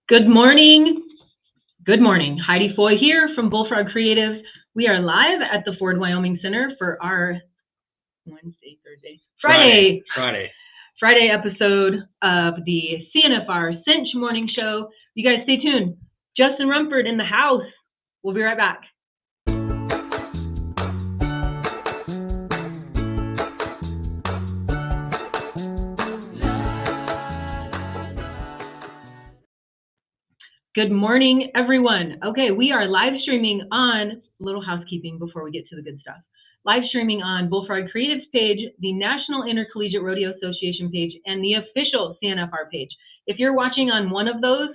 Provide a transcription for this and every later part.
Good morning. Good morning. Heidi Foy here from BullFrog Creative. We are live at the Ford Wyoming Center for our Friday episode of the CNFR CINCH morning show. You guys stay tuned. Justin Rumford in the house. We'll be right back. Good morning, everyone. Okay, we are live streaming on, a little housekeeping before we get to the good stuff. Live streaming on BullFrog Creative's page, the National Intercollegiate Rodeo Association page, and the official CNFR page. If you're watching on one of those,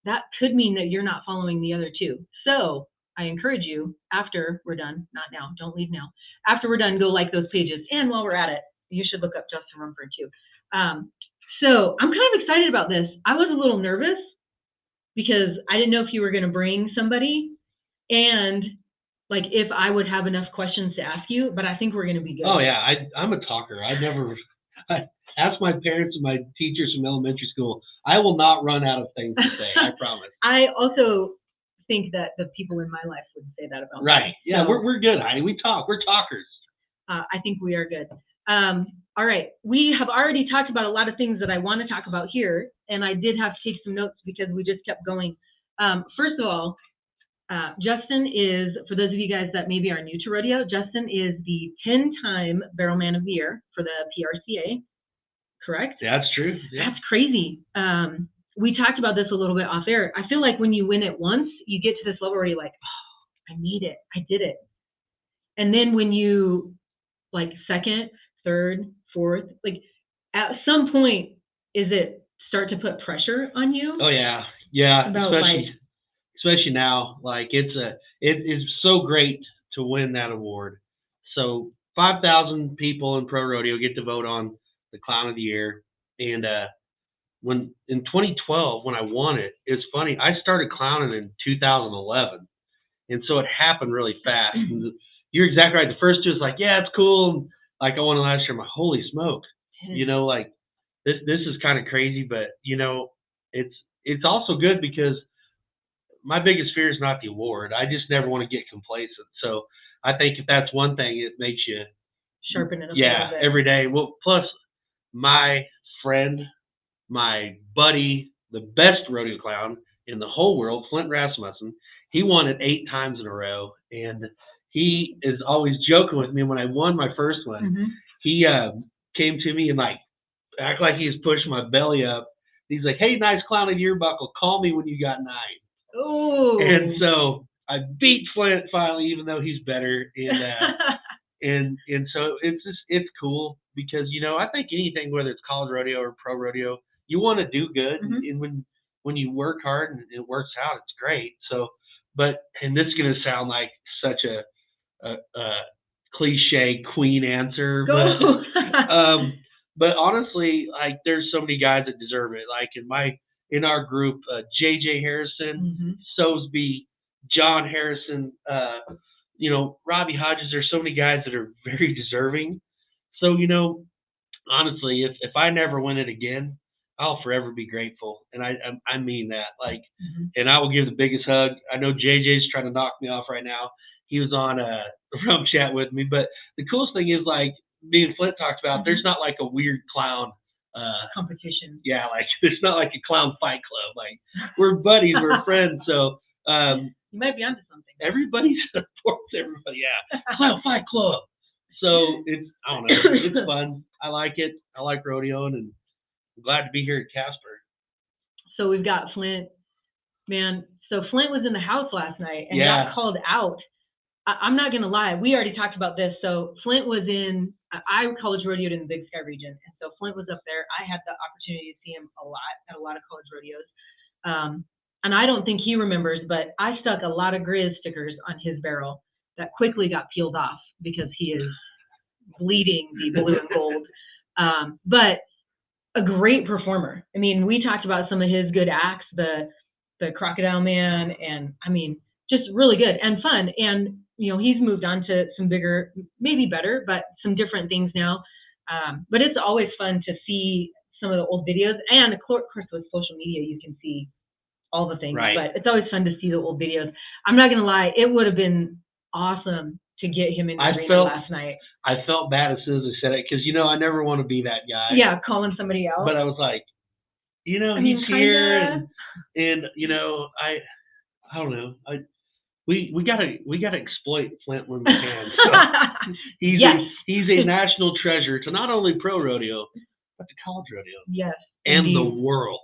that could mean that you're not following the other two. So I encourage you, after we're done, not now, don't leave now. After we're done, go like those pages. And while we're at it, you should look up Justin Rumford too. So I'm kind of excited about this. I was a little nervous because I didn't know if you were going to bring somebody and like if I would have enough questions to ask you, but I think we're going to be good. Oh yeah, I'm a talker. I ask my parents and my teachers from elementary school. I will not run out of things to say. I promise. I also think that the people in my life would say that about me. Right. Yeah, so, we're good, Heidi. We talk. We're talkers. I think we are good. All right. We have already talked about a lot of things that I want to talk about here, and I did have to take some notes because we just kept going. First of all, Justin is, for those of you guys that maybe are new to rodeo, Justin is the 10-time Barrelman of the Year for the PRCA, correct? Yeah, that's true. Yeah. That's crazy. We talked about this a little bit off air. I feel like when you win it once, you get to this level where you're like, oh, I need it. I did it. And then when you, like second, third, fourth, like at some point, is it start to put pressure on you? Oh yeah. Yeah. Especially now, like it is so great to win that award. So 5,000 people in pro rodeo get to vote on the clown of the year. And when in 2012, when I won it, it's funny. I started clowning in 2011, and so it happened really fast. And you're exactly right. The first two is like, yeah, it's cool. Like I won it last year. I'm like, holy smoke. You know, like this is kind of crazy, but you know, it's also good because my biggest fear is not the award. I just never want to get complacent. So I think if that's one thing, it makes you sharpen it up. Yeah, every day. Well, plus my friend, my buddy, the best rodeo clown in the whole world, Flint Rasmussen, he won it 8 times in a row, and he is always joking with me. When I won my first one, he came to me and like act like he was pushing my belly up. He's like, "Hey, nice clown of the year buckle. Call me when you got 9." Oh. And so I beat Flint finally, even though he's better. And and so it's cool because you know I think anything, whether it's college rodeo or pro rodeo, you want to do good, and when you work hard and it works out, it's great. So, and this is gonna sound like such a cliche queen answer, but honestly, like there's so many guys that deserve it. Like in our group, JJ Harrison, Sosby, John Harrison, you know, Robbie Hodges. There's so many guys that are very deserving. So you know, honestly, if I never win it again, I'll forever be grateful, and I mean that. Like, and I will give the biggest hug. I know JJ's trying to knock me off right now. He was on a rum chat with me, but the coolest thing is like me and Flint talked about. There's not like a weird clown competition. Yeah, like it's not like a clown fight club. Like we're buddies, we're friends. So you might be onto something. Everybody supports everybody. Yeah, clown fight club. So I don't know. It's fun. I like it. I like rodeoing, and I'm glad to be here at Casper. So we've got Flint, man. So Flint was in the house last night and got called out. I'm not going to lie. We already talked about this. So Flint was I college rodeoed in the Big Sky region. And so Flint was up there. I had the opportunity to see him a lot at a lot of college rodeos. And I don't think he remembers, but I stuck a lot of Grizz stickers on his barrel that quickly got peeled off because he is bleeding the blue and gold. But a great performer. I mean, we talked about some of his good acts, the Crocodile Man, and I mean, just really good and fun. And you know, he's moved on to some bigger, maybe better, but some different things now. But it's always fun to see some of the old videos. And of course, with social media, you can see all the things. Right. But it's always fun to see the old videos. I'm not gonna lie, it would have been awesome to get him in the arena last night. I felt bad as soon as I said it because I never want to be that guy. Yeah, calling somebody out. But I was like, he's here, and I don't know. We gotta exploit Flint when we can. So he's a national treasure to not only pro rodeo but to college rodeo. Yes, and indeed. the world.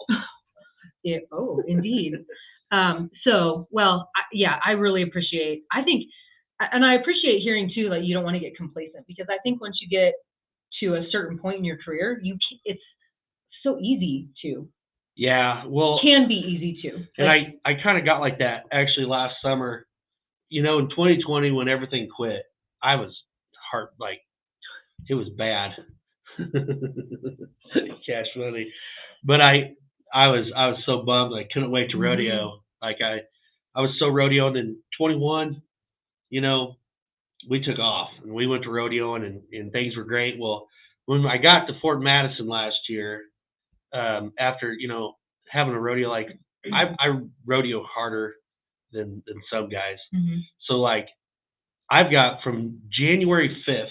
Indeed. I really appreciate. I appreciate hearing too. Like, you don't want to get complacent, because I think once you get to a certain point in your career, it's so easy to. Yeah, well, can be easy to. And I kind of got like that actually last summer. In 2020 when everything quit, I was it was bad. Cash money. But I was so bummed. I couldn't wait to rodeo. Like I was so rodeoed in 21, we took off and we went to rodeoing and things were great. Well, when I got to Fort Madison last year, after, having a rodeo, like I rodeo harder than some guys. Mm-hmm. So like I've got from January 5th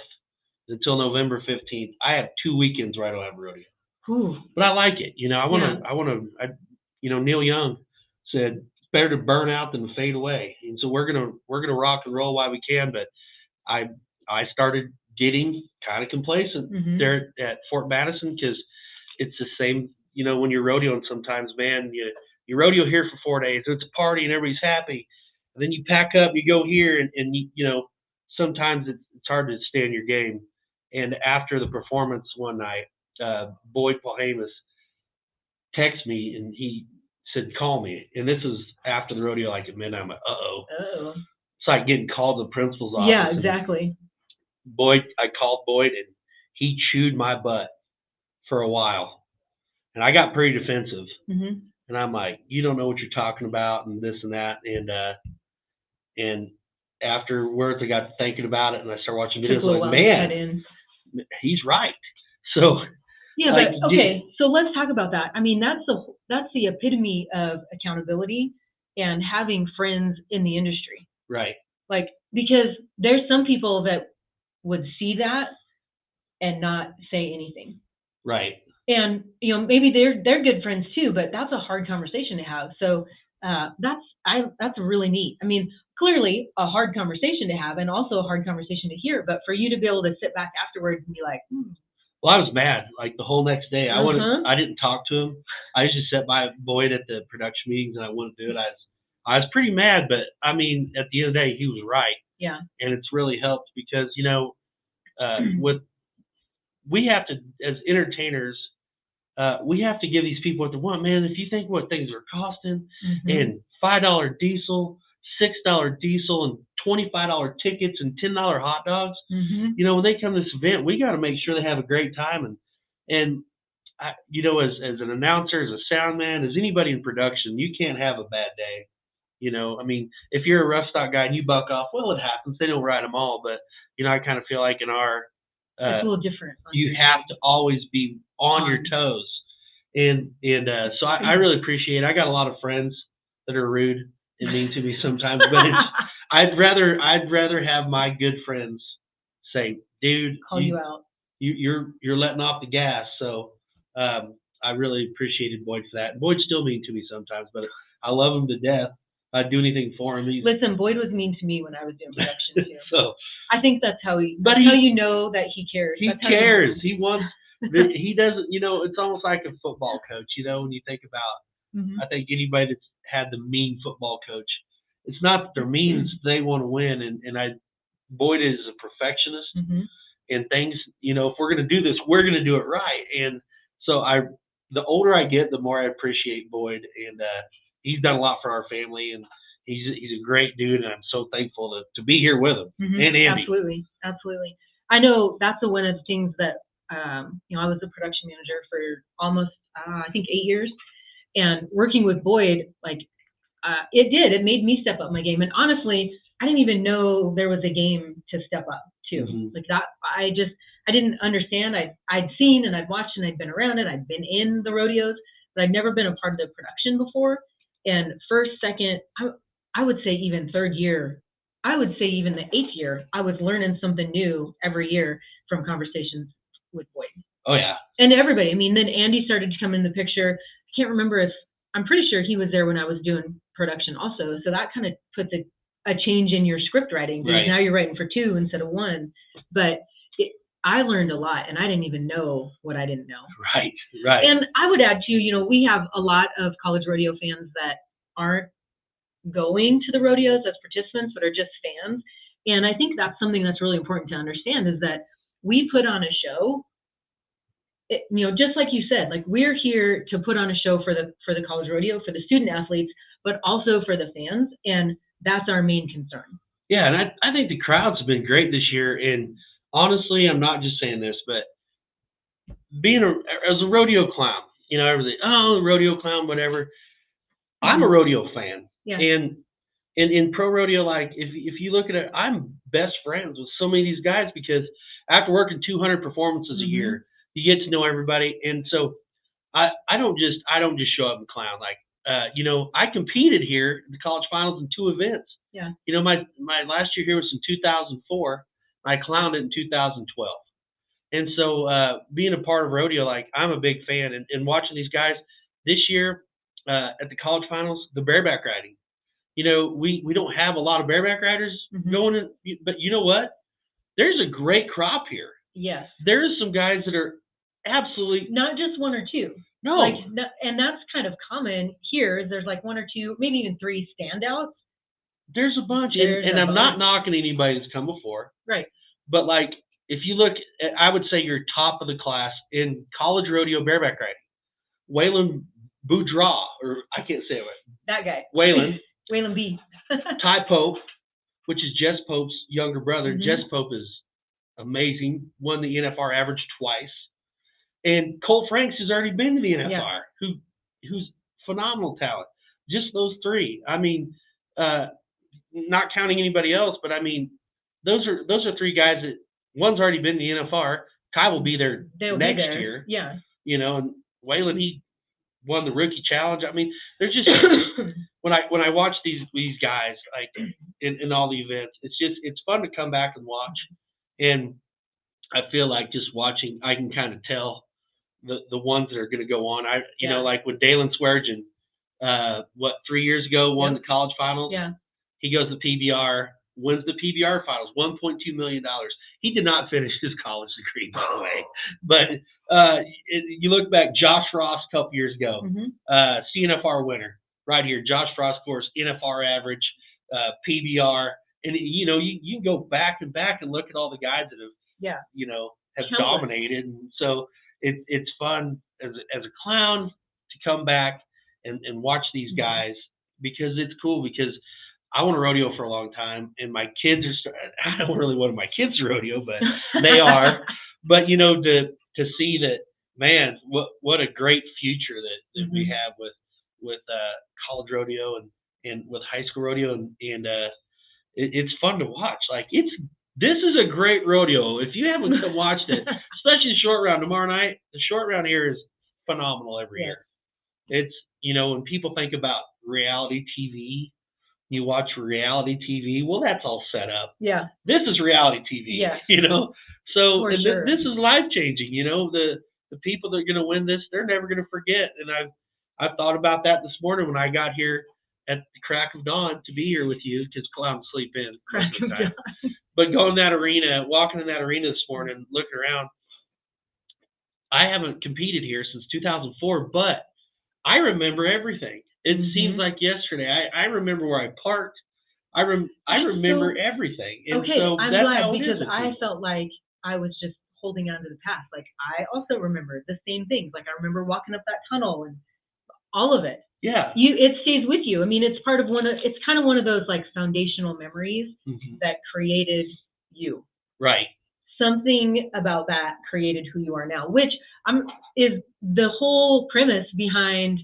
until November 15th, I have 2 weekends where I don't have a rodeo. Ooh. But I like it. I want to, Neil Young said, it's better to burn out than to fade away. And so we're going to rock and roll while we can. But I started getting kind of complacent there at Fort Madison, because it's the same, when you're rodeoing sometimes, man, you rodeo here for 4 days, it's a party and everybody's happy. And then you pack up, you go here and sometimes it's hard to stay in your game. And after the performance one night, Boyd Polhamus texted me and he said, call me. And this was after the rodeo, like at midnight. I'm like, uh-oh. It's like getting called to the principal's office. Yeah, exactly. I called Boyd and he chewed my butt for a while. And I got pretty defensive. Mm-hmm. And I'm like, you don't know what you're talking about and this and that. And afterwards I got to thinking about it and I started watching videos. Like, man, he's right. So yeah, but okay, so let's talk about that. I mean, that's the epitome of accountability and having friends in the industry. Right. Like, because there's some people that would see that and not say anything. Right. And maybe they're good friends too, but that's a hard conversation to have. So that's really neat. I mean, clearly a hard conversation to have and also a hard conversation to hear, but for you to be able to sit back afterwards and be like, Well, I was mad like the whole next day. I didn't talk to him. I used to sit by Boyd at the production meetings and I wouldn't do it. I was pretty mad, but I mean, at the end of the day, he was right. Yeah. And it's really helped because, we have to, as entertainers, we have to give these people what they want, man. If you think what things are costing and $5 diesel, $6 diesel, and $25 tickets and $10 hot dogs, when they come to this event, we got to make sure they have a great time. And I, as an announcer, as a sound man, as anybody in production, you can't have a bad day. I mean, if you're a rough stock guy and you buck off, well, it happens. They don't ride them all, but I kind of feel like in our it's a little different. You have to always be on your toes, and so I really appreciate it. I got a lot of friends that are rude and mean to me sometimes, but I'd rather have my good friends say, "Dude, call you out. You're letting off the gas." So I really appreciated Boyd for that. Boyd's still mean to me sometimes, but I love him to death. I'd do anything for him. Listen, Boyd was mean to me when I was doing production too. So I think that's how you know that he cares. He cares. He wants. He doesn't. It's almost like a football coach. When you think about, I think anybody that's had the mean football coach, it's not that they're mean; it's they want to win. And Boyd is a perfectionist, and things. If we're going to do this, we're going to do it right. And so the older I get, the more I appreciate Boyd, and he's done a lot for our family, and he's a great dude, and I'm so thankful to be here with him. And Andy. Absolutely. I know that's one of the things that I was a production manager for almost I think 8 years, and working with Boyd, like it made me step up my game. And honestly, I didn't even know there was a game to step up to. Like that, I didn't understand. I'd seen and I'd watched and I'd been around it. I'd been in the rodeos, but I'd never been a part of the production before. And first, second, I would say even third year, I would say even the 8th year, I was learning something new every year from conversations with Boyd. Oh, yeah. And everybody. I mean, then Andy started to come in the picture. I can't remember if, I'm pretty sure he was there when I was doing production also. So that kind of puts a change in your script writing, because Right. now you're writing for 2 instead of 1. But I learned a lot, and I didn't even know what I didn't know. Right, right. And I would add too, we have a lot of college rodeo fans that aren't going to the rodeos as participants, but are just fans. And I think that's something that's really important to understand, is that we put on a show. Just like you said, like, we're here to put on a show for the college rodeo, for the student athletes, but also for the fans, and that's our main concern. Yeah, and I think the crowds have been great this year. And honestly, I'm not just saying this, but as a rodeo clown, everything, rodeo clown, whatever. I'm a rodeo fan. Yeah. And in pro rodeo, like, if you look at it, I'm best friends with so many of these guys, because after working 200 performances a year, you get to know everybody. And so I don't just show up and clown. Like, I competed here in the college finals in 2 events. Yeah. My last year here was in 2004. I clowned it in 2012. And so being a part of rodeo, like, I'm a big fan, and watching these guys this year at the college finals, the bareback riding. We don't have a lot of bareback riders going in, but you know what? There's a great crop here. Yes. There's some guys that are absolutely not just 1 or 2. No. And that's kind of common here. There's like 1 or 2, maybe even 3 standouts. There's a bunch, and I'm not knocking anybody that's come before. Right. But like, if you look at, I would say you're top of the class in college rodeo bareback riding. Waylon Boudreaux, or I can't say it. That guy. Waylon B. Ty Pope, which is Jess Pope's younger brother. Jess Pope is amazing. Won the NFR average twice. And Colt Franks has already been to the NFR, who's phenomenal talent. Just those 3. I mean, not counting anybody else, but I mean, those are 3 guys that one's already been to the NFR. Kai will be there next year. Yeah. And Waylon, he won the rookie challenge. I mean, there's just when I watch these guys, like, in all the events, it's fun to come back and watch. And I feel like just watching, I can kind of tell the ones that are going to go on. Like with Dalen Swearengin, 3 years ago, won the college finals. Yeah. He goes to PBR, wins the PBR finals, $1.2 million. He did not finish his college degree, by the way. But you look back, Josh Ross a couple years ago, CNFR winner right here. Josh Ross scores NFR average, PBR. And, you can go back and look at all the guys that have dominated. And so it's fun as a clown to come back and watch these guys, because it's cool, because I want to rodeo for a long time, and my kids I don't really want my kids to rodeo, but they are. But, to see that, man, what a great future that we have with college rodeo and with high school rodeo. And it's fun to watch. Like, this is a great rodeo. If you haven't watched it, especially the short round tomorrow night, the short round here is phenomenal every year. It's, when people think about reality TV, you watch reality TV, well, that's all set up. Yeah. This is reality TV, So this is life-changing, the people that are going to win this, they're never going to forget. And I've thought about that this morning when I got here at the crack of dawn to be here with you, because clowns sleep in most of the time. But walking in that arena this morning, looking around, I haven't competed here since 2004, but I remember everything. It seems like yesterday. I remember where I parked. I remember everything. And okay, so I'm that's glad, how it because is I felt like I was just holding on to the past. Like, I also remember the same things. Like, I remember walking up that tunnel and all of it. Yeah. It stays with you. I mean, it's part of it's kind of one of those like foundational memories that created you. Right. Something about that created who you are now, which is the whole premise behind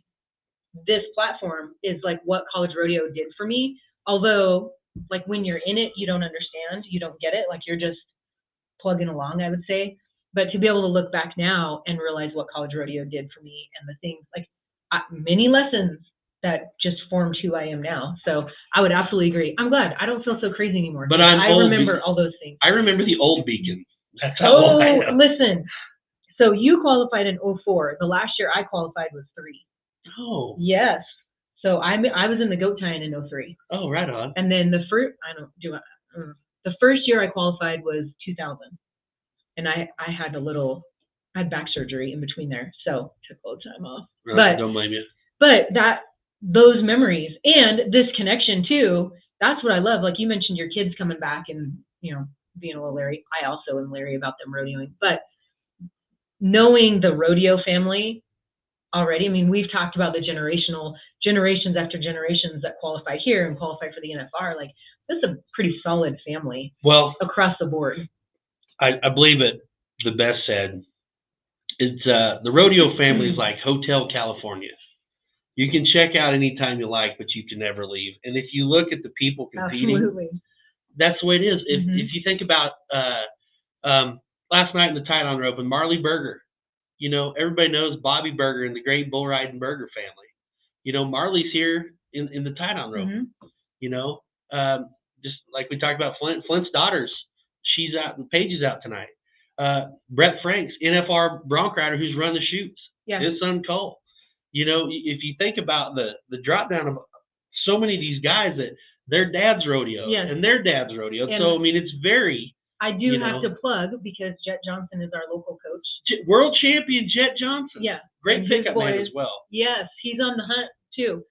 this platform, is like what college rodeo did for me. Although, like, when you're in it, you don't understand, you don't get it. Like, you're just plugging along, I would say. But to be able to look back now and realize what college rodeo did for me, and the things like many lessons that just formed who I am now. So I would absolutely agree. I'm glad. I don't feel so crazy anymore. But I remember all those things. I remember the old Beacon. That's how old I am. Listen. So you qualified in 2004. The last year I qualified was 3. Oh. Yes. So I was in the goat tying in 2003. Oh, right on. And then the first year I qualified was 2000. And I had back surgery in between there, so took a little time off. Right, don't blame you. But those memories and this connection too, that's what I love. Like you mentioned your kids coming back and, being a little leery. I also am leery about them rodeoing. But knowing the rodeo family already, I mean, we've talked about the generations after generations that qualify here and qualify for the NFR. Like, this is a pretty solid family across the board. I believe it the best said. It's the rodeo family is like Hotel California. You can check out anytime you like, but you can never leave. And if you look at the people competing, absolutely, that's the way it is. If you think about last night in the tie-down rope and Marley Berger, everybody knows Bobby Berger and the great bull riding Berger family. Marley's here in the tie-down rope. Just like we talked about Flint's daughters, she's out and Paige is out tonight. Brett Franks, NFR bronc rider who's run the chutes. Yeah. His son Cole. If you think about the drop down of so many of these guys that their dad's rodeo and their dad's rodeo. And so, I mean, it's very. I do have to plug because Jet Johnson is our local coach. World champion Jet Johnson. Yeah. Great pickup man as well. Yes. He's on the hunt too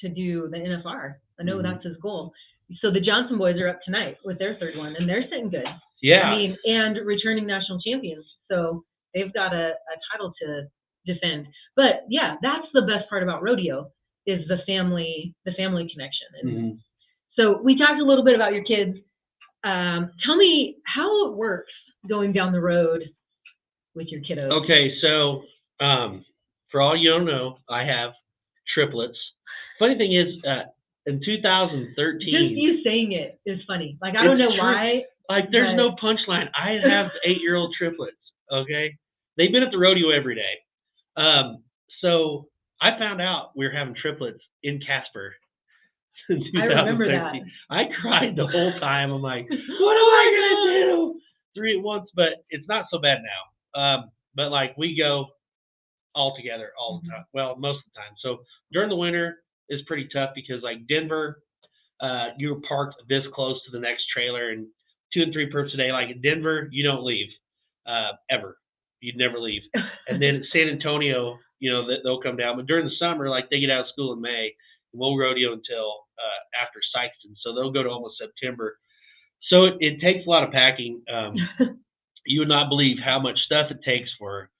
to do the NFR. I know that's his goal. So the Johnson boys are up tonight with their third one, and they're sitting good. Yeah. I mean, and returning national champions. So they've got a title to defend. But yeah, that's the best part about rodeo is the family connection. And so we talked a little bit about your kids. Tell me how it works going down the road with your kiddos. Okay, so for all you don't know, I have triplets. Funny thing is, in 2013, just you saying it is funny. Like I don't know why. Like there's no punchline. I have 8-year-old triplets. Okay, they've been at the rodeo every day. So I found out we were having triplets in Casper. I remember that. I cried the whole time. I'm like, what am I gonna do? 3 at once, but it's not so bad now. But like we go all together all the time. Well, most of the time. So during the winter is pretty tough because like Denver, you're parked this close to the next trailer and 2 and 3 perps a day. Like in Denver, you don't leave ever. You'd never leave. And then San Antonio, they'll come down. But during the summer, like they get out of school in May, we'll rodeo until after Sykeston. So they'll go to almost September. So it takes a lot of packing. You would not believe how much stuff it takes for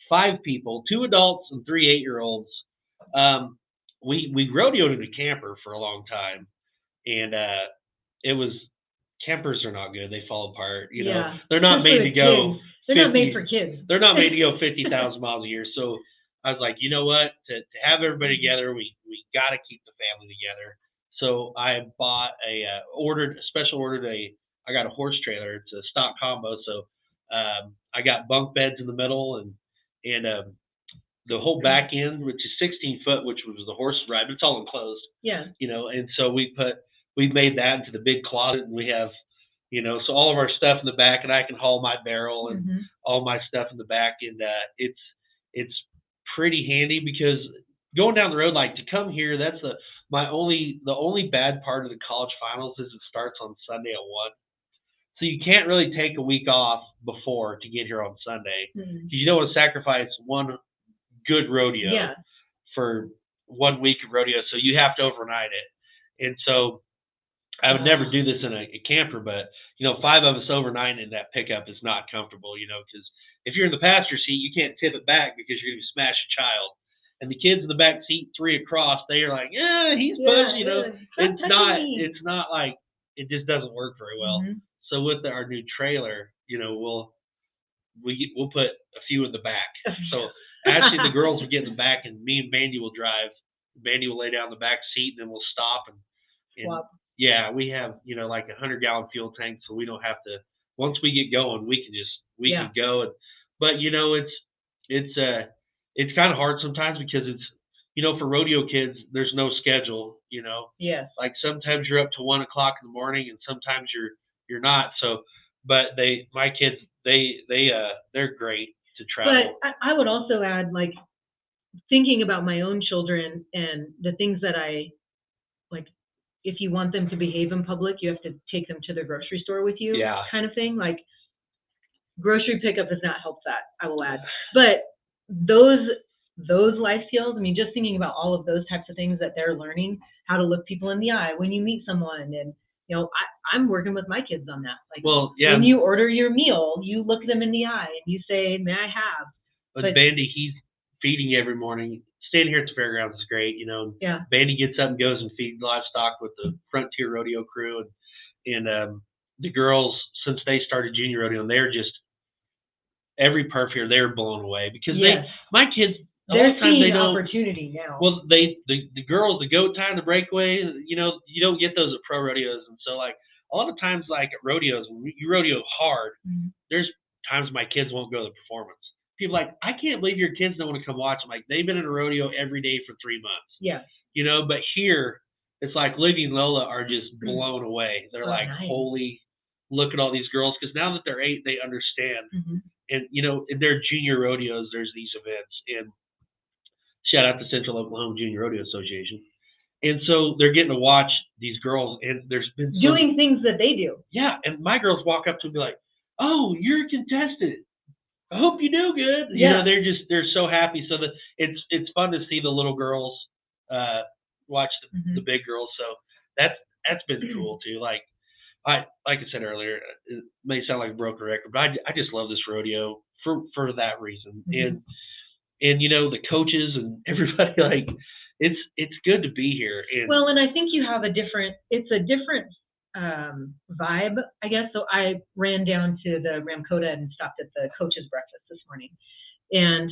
5 people, 2 adults and 3 8-year-olds. We rodeoed in a camper for a long time, and it was campers are not good. They fall apart. They're not made to go. They're not made for kids. They're not made to go 50,000 miles a year. So I was like, you know what? To have everybody together, we got to keep the family together. So I bought I got a horse trailer. It's a stock combo. So I got bunk beds in the middle and the whole back end, which is 16 foot, which was the horse ride, but it's all enclosed. Yeah. And so we've made that into the big closet, and we have, so all of our stuff in the back, and I can haul my barrel and all my stuff in the back, and it's pretty handy because going down the road, like to come here, that's the only bad part of the college finals is it starts on Sunday at 1. So you can't really take a week off before to get here on Sunday because you don't want to sacrifice one good rodeo for 1 week of rodeo. So you have to overnight it. And so I would never do this in a camper, but 5 of us overnight in that pickup is not comfortable, because if you're in the passenger seat, you can't tip it back because you're going to smash a child. And the kids in the back seat, 3 across, they are like, yeah, he's pushing, it's not like, it just doesn't work very well. So with our new trailer, we'll put a few in the back. So actually the girls will get in the back and me and Mandy will drive. Mandy will lay down the back seat and then we'll stop and yeah, we have, like a 100-gallon fuel tank. So we don't have to, once we get going, we can go. But it's kind of hard sometimes because for rodeo kids, there's no schedule, Yes. like sometimes you're up to 1 o'clock in the morning and sometimes you're not. So, but my kids, they're great to travel. But I would also add, like, thinking about my own children and the things that I like, if you want them to behave in public, you have to take them to the grocery store with you, Yeah. kind of thing. Like, grocery pickup does not help that, I will add. But those life skills, I mean, just thinking about all of those types of things that they're learning, how to look people in the eye when you meet someone. And, I'm working with my kids on that. Like, well, yeah. When you order your meal, you look them in the eye and you say, "May I have?" But Bandy, he's feeding every morning. Staying here at the fairgrounds is great, Yeah. Bandy gets up and goes and feeds livestock with the Frontier Rodeo crew, and the girls, since they started junior rodeo, and they're just every perf here, they're blown away because my kids, they're seeing opportunity now. Well, the girls, the goat time, the breakaway, you don't get those at pro rodeos, and so like a lot of times, like at rodeos, when you rodeo hard, there's times my kids won't go to the performance. People are like, I can't believe your kids don't want to come watch. I'm like, they've been in a rodeo every day for 3 months. Yeah. But here it's like Livy and Lola are just blown away. They're like, nice. Holy, look at all these girls, because now that they're 8, they understand. And in their junior rodeos, there's these events, and shout out to Central Oklahoma Junior Rodeo Association. And so they're getting to watch these girls, and there's been doing things that they do. Yeah, and my girls walk up to me and be like, "Oh, you're a contestant. I hope you do good." Yeah. They're so happy. So that it's fun to see the little girls watch the big girls. So that's been cool too. Like I said earlier, it may sound like a broken record, but I just love this rodeo for that reason. And the coaches and everybody, like it's good to be here. And I think you have a different vibe, I guess. So I ran down to the Ramkota and stopped at the coaches breakfast this morning, and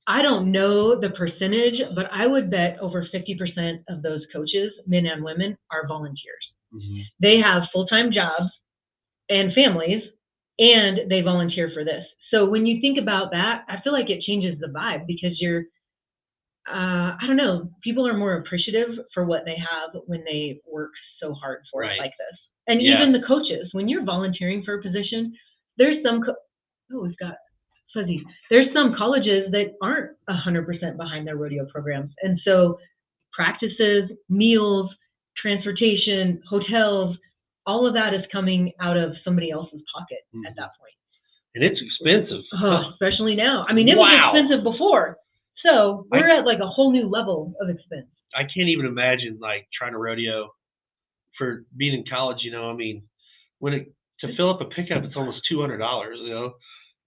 I don't know the percentage, but I would bet over 50% of those coaches, men and women, are volunteers. They have full-time jobs and families, and they volunteer for this. So when you think about that, I feel like it changes the vibe, because I don't know, people are more appreciative for what they have when they work so hard for it like this. And even the coaches, when you're volunteering for a position, there's some, we've got fuzzy. There's some colleges that aren't 100% behind their rodeo programs. And so practices, meals, transportation, hotels, all of that is coming out of somebody else's pocket at that point. And it's expensive. Especially now. I mean, it was expensive before. So we're at like a whole new level of expense. I can't even imagine like trying to rodeo for being in college, I mean, to fill up a pickup, it's almost $200,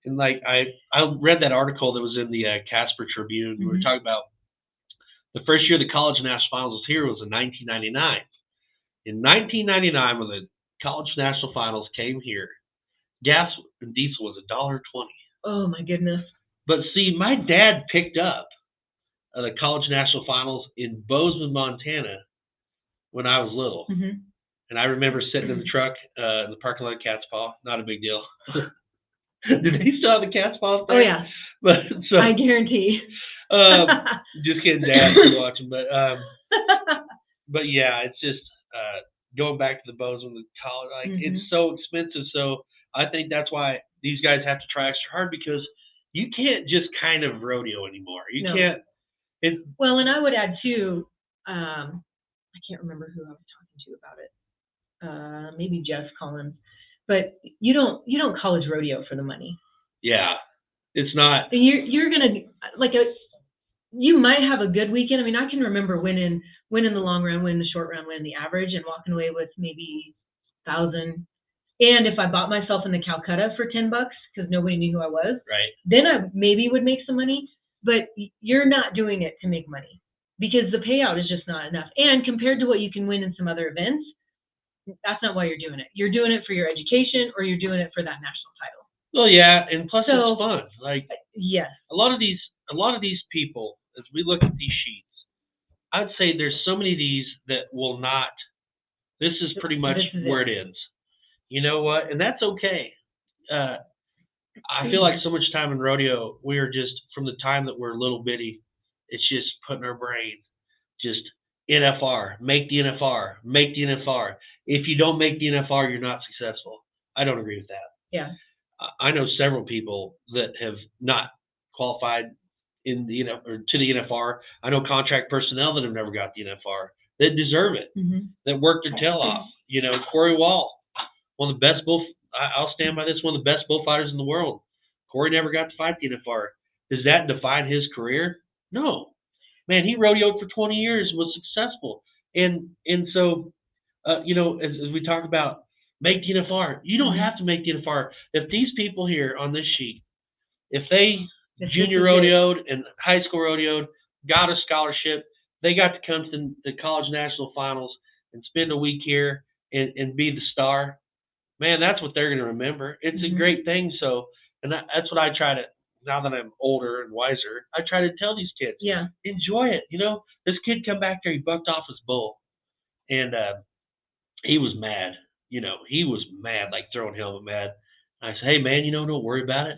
And like I read that article that was in the Casper Tribune. We were talking about the first year the college national finals was here was in 1999. In 1999, when the college national finals came here, gas and diesel was $1.20. Oh my goodness! But see, my dad picked up the college national finals in Bozeman, Montana, when I was little, and I remember sitting in the truck in the parking lot of Cat's Paw. Not a big deal. Do they still have the Cat's Paw there? Oh yeah. But so I guarantee. Just kidding, Dad, watching, but yeah, it's just going back to the Bozeman, the college, like it's so expensive. So I think that's why these guys have to try extra hard, because you can't just kind of rodeo anymore. You can't. Well, and I would add too, I can't remember who I was talking to about it. Maybe Jeff Collins, but you don't college rodeo for the money. Yeah, it's not. You're gonna you might have a good weekend. I mean, I can remember winning the long run, winning the short run, winning the average, and walking away with maybe $1,000. And if I bought myself in the Calcutta for $10 because nobody knew who I was, then I maybe would make some money. But you're not doing it to make money, because the payout is just not enough. And compared to what you can win in some other events, that's not why you're doing it. You're doing it for your education, or you're doing it for that national title. Well, yeah, and plus it's fun. Like, yes, a lot of these people, as we look at these sheets, I'd say there's so many of these that will not. This is pretty much where it ends. You know what? And that's okay. I feel like so much time in rodeo, we are just, from the time that we're little bitty, it's just put in our brain, just NFR, make the NFR, make the NFR. If you don't make the NFR, you're not successful. I don't agree with that. Yeah. I know several people that have not qualified in the or to the NFR. I know contract personnel that have never got the NFR that deserve it, that worked their tail off. Corey Wall, one of the best I'll stand by this, one of the best bullfighters in the world. Corey never got to fight the NFR. Does that define his career? No. Man, he rodeoed for 20 years, was successful. And so, as we talk about make the NFR, you don't have to make the NFR. If these people here on this sheet, if they junior rodeoed and high school rodeoed, got a scholarship, they got to come to the college national finals and spend a week here and be the star, man, that's what they're going to remember. It's a great thing. So, and that's what I try to, now that I'm older and wiser, I try to tell these kids, enjoy it. This kid come back there, he bucked off his bull, and he was mad. He was mad, like throwing helmet mad. I said, hey, man, don't worry about it.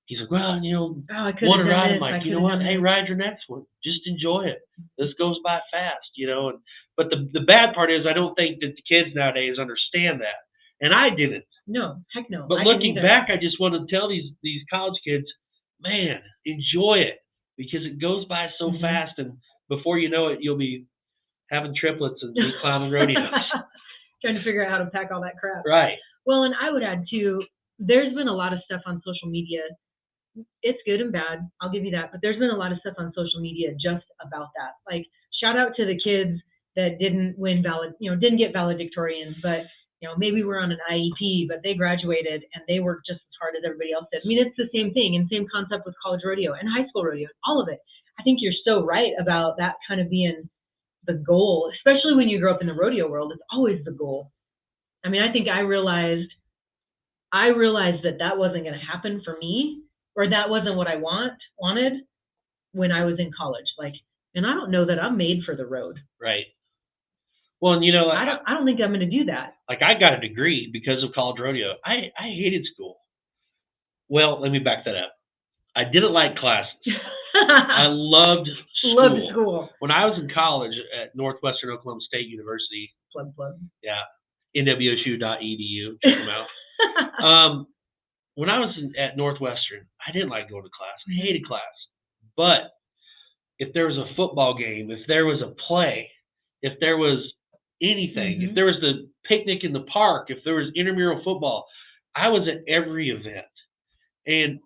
He's like, well, want to ride? I'm like, you know what? Hey, ride your next one. Just enjoy it. This goes by fast, But the bad part is I don't think that the kids nowadays understand that. And I didn't. No, heck no. But looking back, I just want to tell these college kids, man, enjoy it, because it goes by so fast, and before you know it, you'll be having triplets and clowning rodeos. Trying to figure out how to pack all that crap. Right. Well, and I would add too, there's been a lot of stuff on social media. It's good and bad, I'll give you that, but there's been a lot of stuff on social media just about that. Like, shout out to the kids that didn't win didn't get valedictorians, but maybe we're on an IEP, but they graduated and they worked just as hard as everybody else did. I mean, it's the same thing, and same concept with college rodeo and high school rodeo, all of it. I think you're so right about that kind of being the goal, especially when you grow up in the rodeo world. It's always the goal. I mean, I think I realized that wasn't going to happen for me, or that wasn't what I wanted when I was in college. Like, and I don't know that I'm made for the road. Right. Well, and I don't think I'm going to do that. Like, I got a degree because of college rodeo. I hated school. Well, let me back that up. I didn't like classes. I loved school. Loved school. When I was in college at Northwestern Oklahoma State University. Plug. Yeah. nwsu.edu. Check them out. When I was at Northwestern, I didn't like going to class. I hated class. But if there was a football game, if there was a play, if there was anything, if there was the picnic in the park, if there was intramural football, I was at every event. And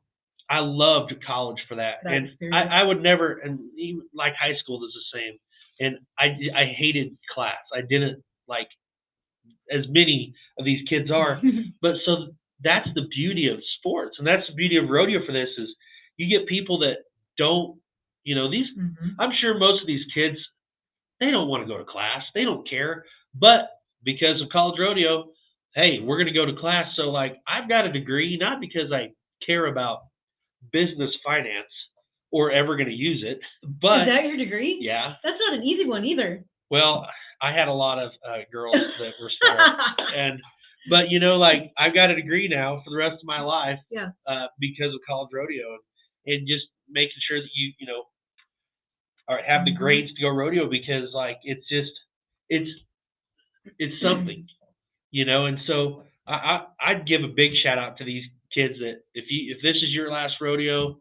I loved college for that. And I would never, and even like high school is the same. And I hated class. I didn't like, as many of these kids are. But so that's the beauty of sports. And that's the beauty of rodeo for this, is you get people that don't, these, I'm sure most of these kids, they don't want to go to class. They don't care. But because of college rodeo, hey, we're going to go to class. So, like, I've got a degree, not because I care about business finance or ever going to use it. But is that your degree? Yeah. That's not an easy one either. Well, I had a lot of girls that were smart. But, like, I've got a degree now for the rest of my life because of college rodeo, and just making sure that you have the grades to go rodeo, because like it's something, and so I'd give a big shout out to these kids that if this is your last rodeo,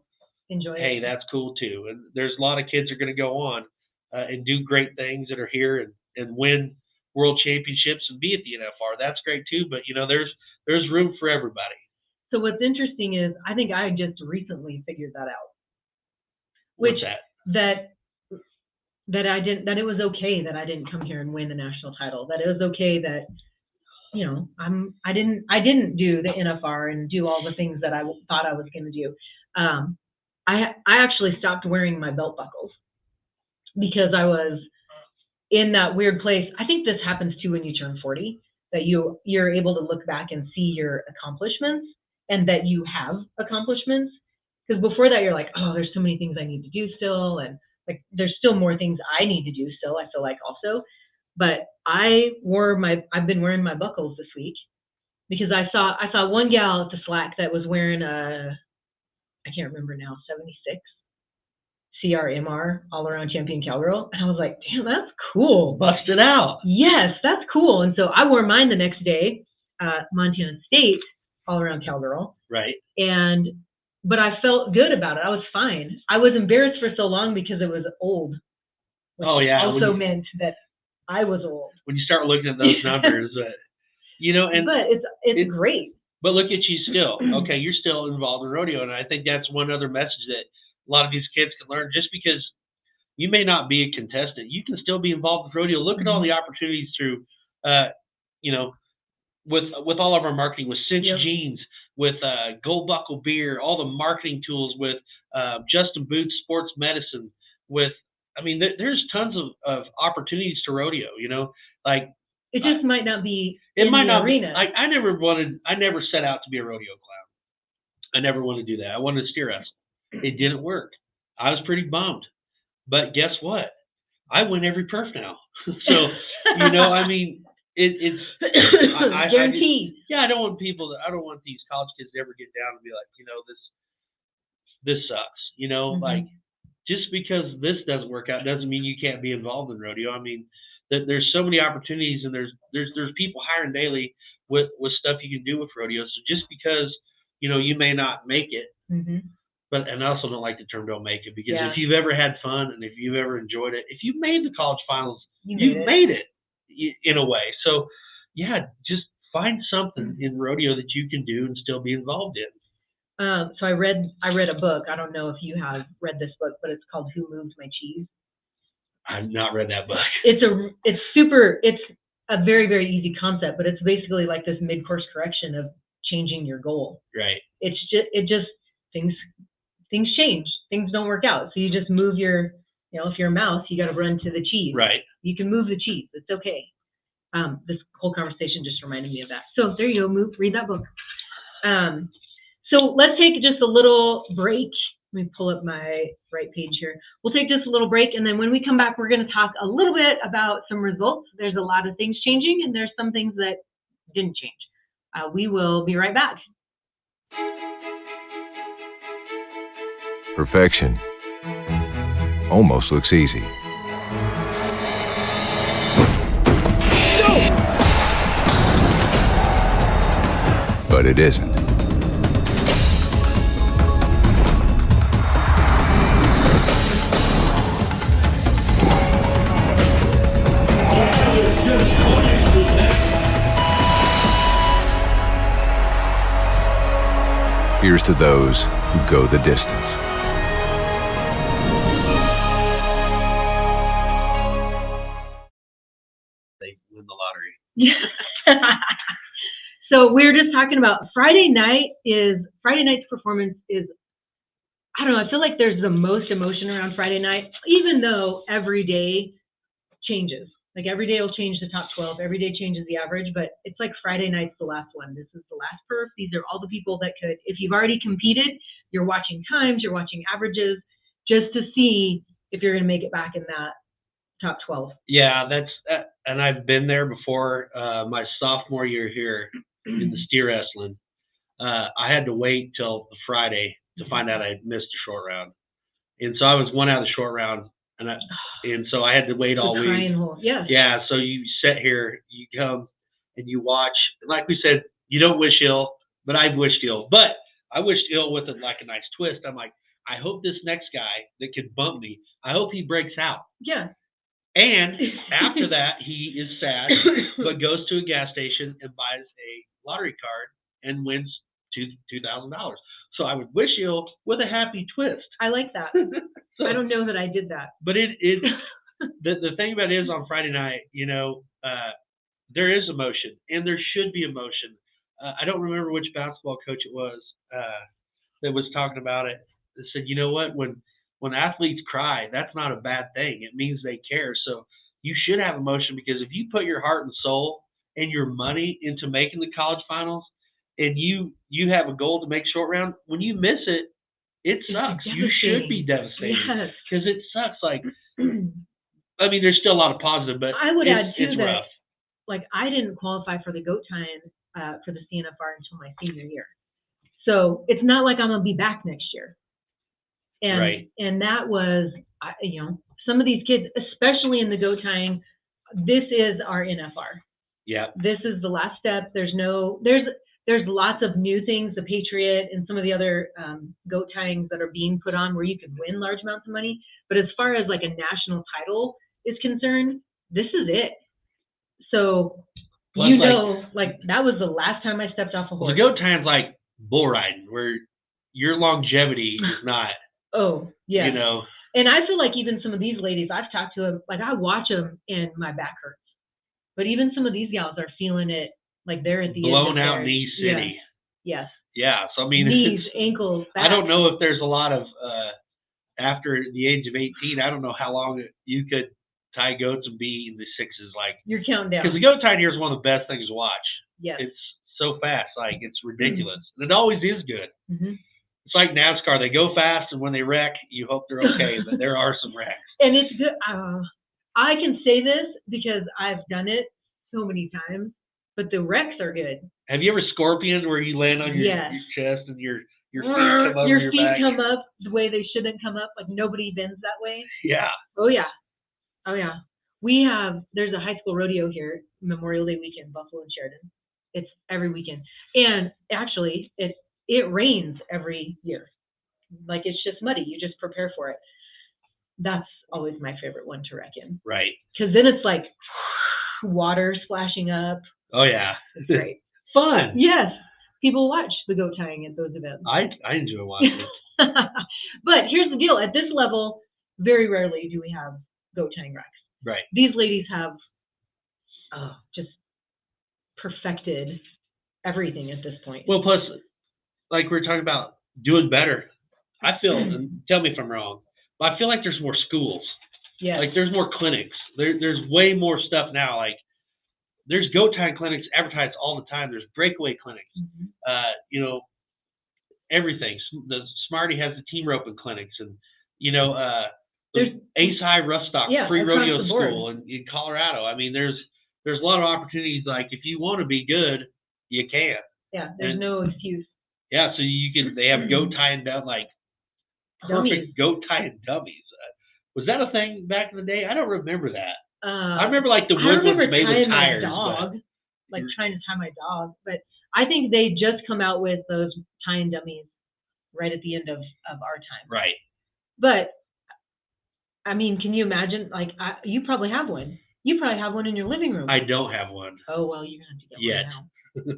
enjoy it. Hey, that's cool too. And there's a lot of kids that are going to go on and do great things that are here and win world championships and be at the NFR. That's great too. But there's room for everybody. So what's interesting is I think I just recently figured that out. What's that? That it was okay that I didn't come here and win the national title. That it was okay that I didn't do the NFR and do all the things that I thought I was going to do. I actually stopped wearing my belt buckles because I was in that weird place. I think this happens too when you turn 40, that you're able to look back and see your accomplishments and that you have accomplishments. Because before that, you're like, oh, there's so many things I need to do still, and like there's still more things I need to do still, I feel like also. But I've been wearing my buckles this week because I saw one gal at the Slack that was wearing I can't remember now, 76. CRMR, all around champion cowgirl. And I was like, damn, that's cool. Bust it out. Yes, that's cool. And so I wore mine the next day, Montana State, all around cowgirl. Right. But I felt good about it. I was fine. I was embarrassed for so long because it was old. Oh yeah. Also meant that I was old. When you start looking at those numbers, but it's great. But look at you still. Okay, you're still involved in rodeo, and I think that's one other message that a lot of these kids can learn. Just because you may not be a contestant, you can still be involved with rodeo. Look at all the opportunities through, with all of our marketing, with CINCH jeans, with Gold Buckle beer, all the marketing tools, with Justin Boots Sports Medicine, there's tons of opportunities to rodeo, like. It just might not be in the arena. I never set out to be a rodeo clown. I never wanted to do that. I wanted to steer wrestle. It didn't work. I was pretty bummed. But guess what? I win every perf now. So, it's guaranteed. I don't want these college kids to ever get down and be like, this sucks. Like, just because this doesn't work out doesn't mean you can't be involved in rodeo. I mean, there's so many opportunities, and there's people hiring daily with stuff you can do with rodeo. So just because you may not make it, and I also don't like the term "don't make it," because if you've ever had fun and if you've ever enjoyed it, if you made the college finals, you made it in a way. So just find something in rodeo that you can do and still be involved in. So I read a book. I don't know if you have read this book, but it's called "Who Moved My Cheese?" I've not read that book. It's a very, very easy concept, but it's basically like this mid-course correction of changing your goal. Right. It's just things change. Things don't work out. So you just move your, if you're a mouse, you got to run to the cheese. Right. You can move the cheese. It's okay. This whole conversation just reminded me of that. So there you go. Read that book. So let's take just a little break. Let me pull up my right page here. We'll take just a little break, and then when we come back, we're going to talk a little bit about some results. There's a lot of things changing, and there's some things that didn't change. We will be right back. Perfection almost looks easy. But it isn't. Here's to those who go the distance. They win the lottery. Yeah. So we were just talking about Friday night's performance is, I don't know, I feel like there's the most emotion around Friday night, even though every day changes. Like every day will change the top 12. Every day changes the average, but it's like Friday night's the last one. This is the last perf. These are all the people that could, if you've already competed, you're watching times, you're watching averages, just to see if you're going to make it back in that top 12. Yeah, and I've been there before. My sophomore year here in the steer wrestling, I had to wait till the Friday to find out I missed a short round, and so I was one out of the short round. And so I had to wait all week. Yes. Yeah. So you sit here, you come and you watch. Like we said, you don't wish ill, but I've wished ill. But I wished ill with it like a nice twist. I'm like, I hope this next guy that could bump me, I hope he breaks out. Yeah. And after that, he is sad, but goes to a gas station and buys a lottery card and wins $2,000. So I would wish ill with a happy twist. I like that. So, I don't know that I did that. But the thing about it is on Friday night, there is emotion, and there should be emotion. I don't remember which basketball coach it was that was talking about it. That said, you know what, when athletes cry, that's not a bad thing. It means they care. So you should have emotion, because if you put your heart and soul and your money into making the college finals, and you have a goal to make short round, when you miss it, it sucks. You should be devastated, because it sucks. Like, I mean, there's still a lot of positive, but I would add too it's that, rough. Like, I didn't qualify for the GOAT time for the CNFR until my senior year, so it's not like I'm gonna be back next year. And that was, some of these kids, especially in the goat tying, this is our NFR. Yeah. This is the last step. There's lots of new things, the Patriot and some of the other goat tyings that are being put on where you can win large amounts of money. But as far as like a national title is concerned, this is it. So, that was the last time I stepped off a horse. The goat tying's like bull riding, where your longevity is not. Oh, yeah. And I feel like even some of these ladies, I've talked to them, like I watch them and my back hurts. But even some of these gals are feeling it, like they're at the blown out knee city. Yes. Yeah. So I mean, knees, ankles, back. I don't know if there's a lot of after the age of 18. I don't know how long you could tie goats and be in the sixes. Like you're counting down. Because the goat tying here is one of the best things to watch. Yes. It's so fast, like it's ridiculous, and it always is good. Mm-hmm. It's like NASCAR; they go fast, and when they wreck, you hope they're okay. But there are some wrecks. And it's good. I can say this because I've done it so many times, but the wrecks are good. Have you ever scorpioned where you land on your chest and your feet come up your feet come up the way they shouldn't come up, like nobody bends that way? Yeah. Oh yeah. There's a high school rodeo here, Memorial Day weekend, Buffalo and Sheridan. It's every weekend. And actually it rains every year. Like it's just muddy. You just prepare for it. That's always my favorite one to wreck in. Right. Because then it's like water splashing up. Oh yeah. It's great. Fun. Yes. People watch the goat tying at those events. I enjoy watching it. But here's the deal. At this level, very rarely do we have goat tying wrecks. Right. These ladies have just perfected everything at this point. Well, plus, like we're talking about doing better. I feel, and tell me if I'm wrong, but I feel like there's more schools. Yeah. Like there's more clinics. There's way more stuff now. Like there's goat tying clinics advertised all the time. There's breakaway clinics. Mm-hmm. Everything. The Smarty has the team roping clinics, and there's Ace High Rough Stock free rodeo school in Colorado. I mean, there's a lot of opportunities. Like if you want to be good, you can. Yeah, there's no excuse. Yeah, so you can. They have goat tying down like perfect goat tying dummies. Was that a thing back in the day? I don't remember that. I remember like the wood ones made with tires. Trying to tie my dog, but I think they just come out with those tying dummies right at the end of our time. Right. But I mean, can you imagine? Like, you probably have one. You probably have one in your living room. I don't have one. Oh well, you're gonna have to get one now.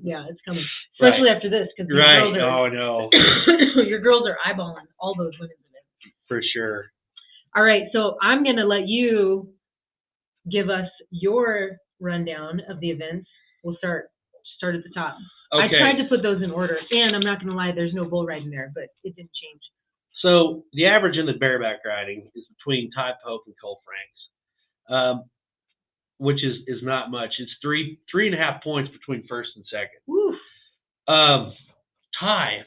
Yeah, it's coming, especially after this, because girls are. Oh no. Your girls are eyeballing all those women's events. For sure. All right, so I'm gonna let you give us your rundown of the events. We'll start at the top. Okay. I tried to put those in order, and I'm not gonna lie, there's no bull riding there, but it didn't change. So the average in the bareback riding is between Ty Pope and Cole Franks, which is not much. It's 3.5 points between first and second. Woo. Ty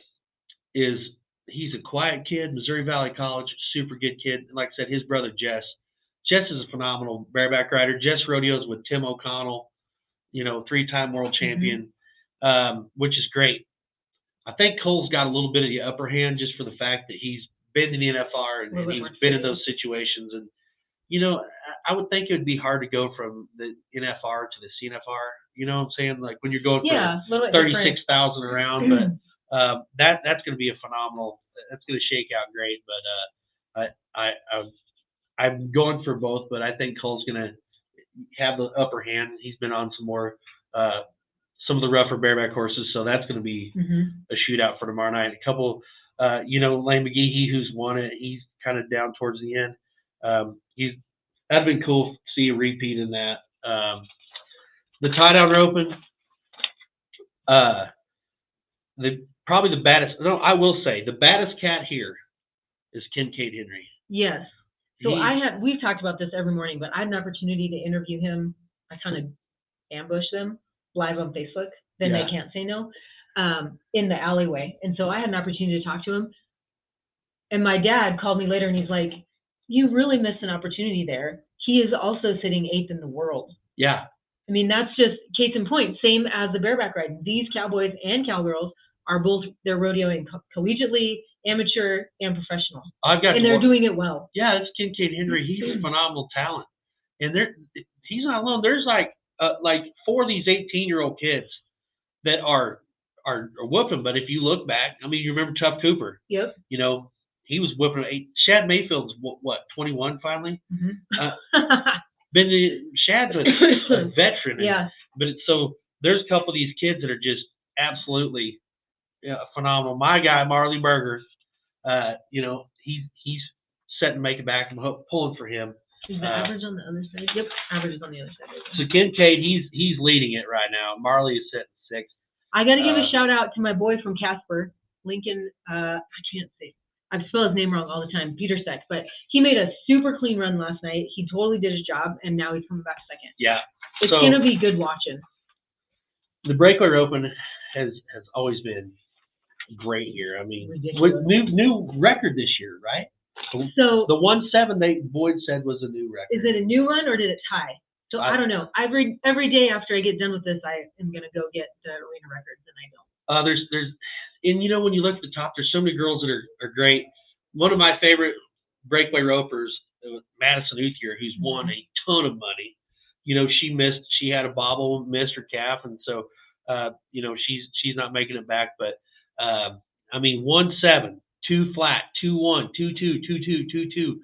he's a quiet kid, Missouri Valley College, super good kid. Like I said, his brother Jess is a phenomenal bareback rider. Jess rodeos with Tim O'Connell, 3-time world champion, which is great. I think Cole's got a little bit of the upper hand just for the fact that he's been in the NFR and he's been in those situations. And, I would think it would be hard to go from the NFR to the CNFR. You know what I'm saying? Like when you're going for 36,000 around, but that's going to be a phenomenal. That's going to shake out great. But I'm going for both, but I think Cole's going to have the upper hand. He's been on some of the rougher bareback horses, so that's going to be a shootout for tomorrow night. A couple, Lane McGehee, who's won it, he's kind of down towards the end. That'd been cool to see a repeat in that. The tie down roping, probably the baddest. No, I will say the baddest cat here is Kincaid Henry. Yes. So we've talked about this every morning, but I had an opportunity to interview him. I kind of ambush them live on Facebook. Then they can't say no, in the alleyway. And so I had an opportunity to talk to him. And my dad called me later and he's like, you really missed an opportunity there. He is also sitting 8th in the world. Yeah. I mean, that's just case in point. Same as the bareback riding. These cowboys and cowgirls they're rodeoing collegiately, amateur, and professional. And they're doing it well. Yeah, it's Kincaid Henry. He's a phenomenal talent, and he's not alone. There's like 4 of these 18-year-old kids that are whooping. But if you look back, I mean, you remember Tough Cooper? Yep. You know, he was whooping 8. Shad Mayfield's what 21 finally. Shad's a veteran. Yeah. But so there's a couple of these kids that are just absolutely phenomenal. My guy Marley Berger, he's set to make it back. I'm pulling for him. Is the average on the other side? Yep, average is on the other side. So Kincaid, he's leading it right now. Marley is sitting 6th. I got to give a shout out to my boy from Casper, Lincoln. I can't say. I spell his name wrong all the time. Peter Sex, but he made a super clean run last night. He totally did his job, and now he's coming back 2nd. Yeah, it's gonna be good watching. The Breakaway Open has always been great here. I mean, with new record this year, right? So the 1-7 Boyd said was a new record. Is it a new one or did it tie? So I don't know. Every day after I get done with this, I am gonna go get the arena records, and I don't. There's and when you look at the top, there's so many girls that are great. One of my favorite breakaway ropers, Madison Uthier, who's won a ton of money. She had a bobble, missed her calf, and so she's not making it back. But I mean, 1-7, 2 flat, 2-1, 2-2, 2-2, 2-2,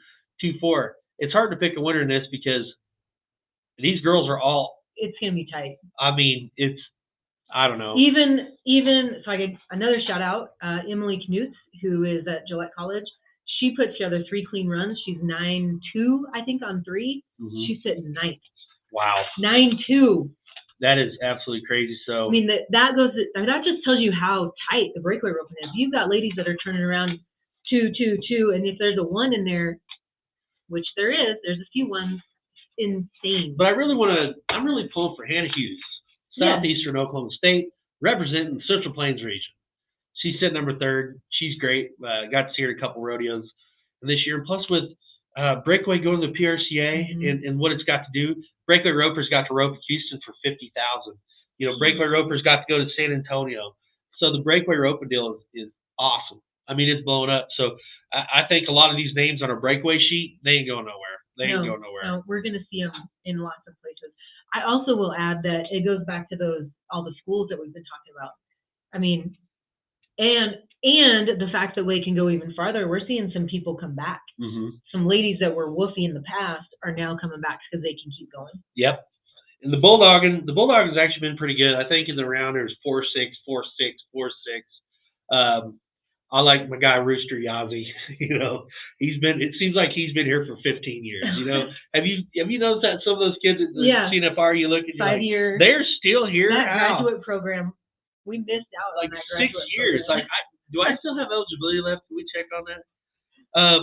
2-4. It's hard to pick a winner in this because these girls are all. It's gonna be tight. I mean, I don't know. Even so, I get another shout out. Emily Knutz, who is at Gillette College, she puts together 3 clean runs. She's 9-2, I think, on 3. Mm-hmm. She's sitting 9th. Wow. 9-2. That is absolutely crazy. So I mean, that just tells you how tight the breakaway roping is. You've got ladies that are turning around 2-2-2, and if there's a 1 in there, which there's a few ones, insane. But I'm really pulling for Hannah Hughes. Southeastern Oklahoma State, representing the Central Plains region. She's sitting number 3rd. She's great. Got to see her at a couple rodeos this year. Plus, with breakaway going to the PRCA and what it's got to do, breakaway ropers got to rope at Houston for $50,000. Breakaway ropers got to go to San Antonio. So the breakaway roping deal is awesome. I mean, it's blowing up. So I think a lot of these names on our breakaway sheet, they ain't going nowhere. Ain't going nowhere. No, we're going to see them in lots of places. I also will add that it goes back to all the schools that we've been talking about. I mean, and the fact that they can go even farther. We're seeing some people come back. Mm-hmm. Some ladies that were woofy in the past are now coming back because they can keep going. Yep. And the Bulldogging has actually been pretty good. I think in the round there's 4-6, 4-6, 4-6. I like my guy Rooster Yazzie. It seems like he's been here for 15 years. Have you noticed that some of those kids at the CNFR, you look at 5 years, they're still here. That graduate program, we missed out like on that 6 years. Program. Do I still have eligibility left? Can we check on that?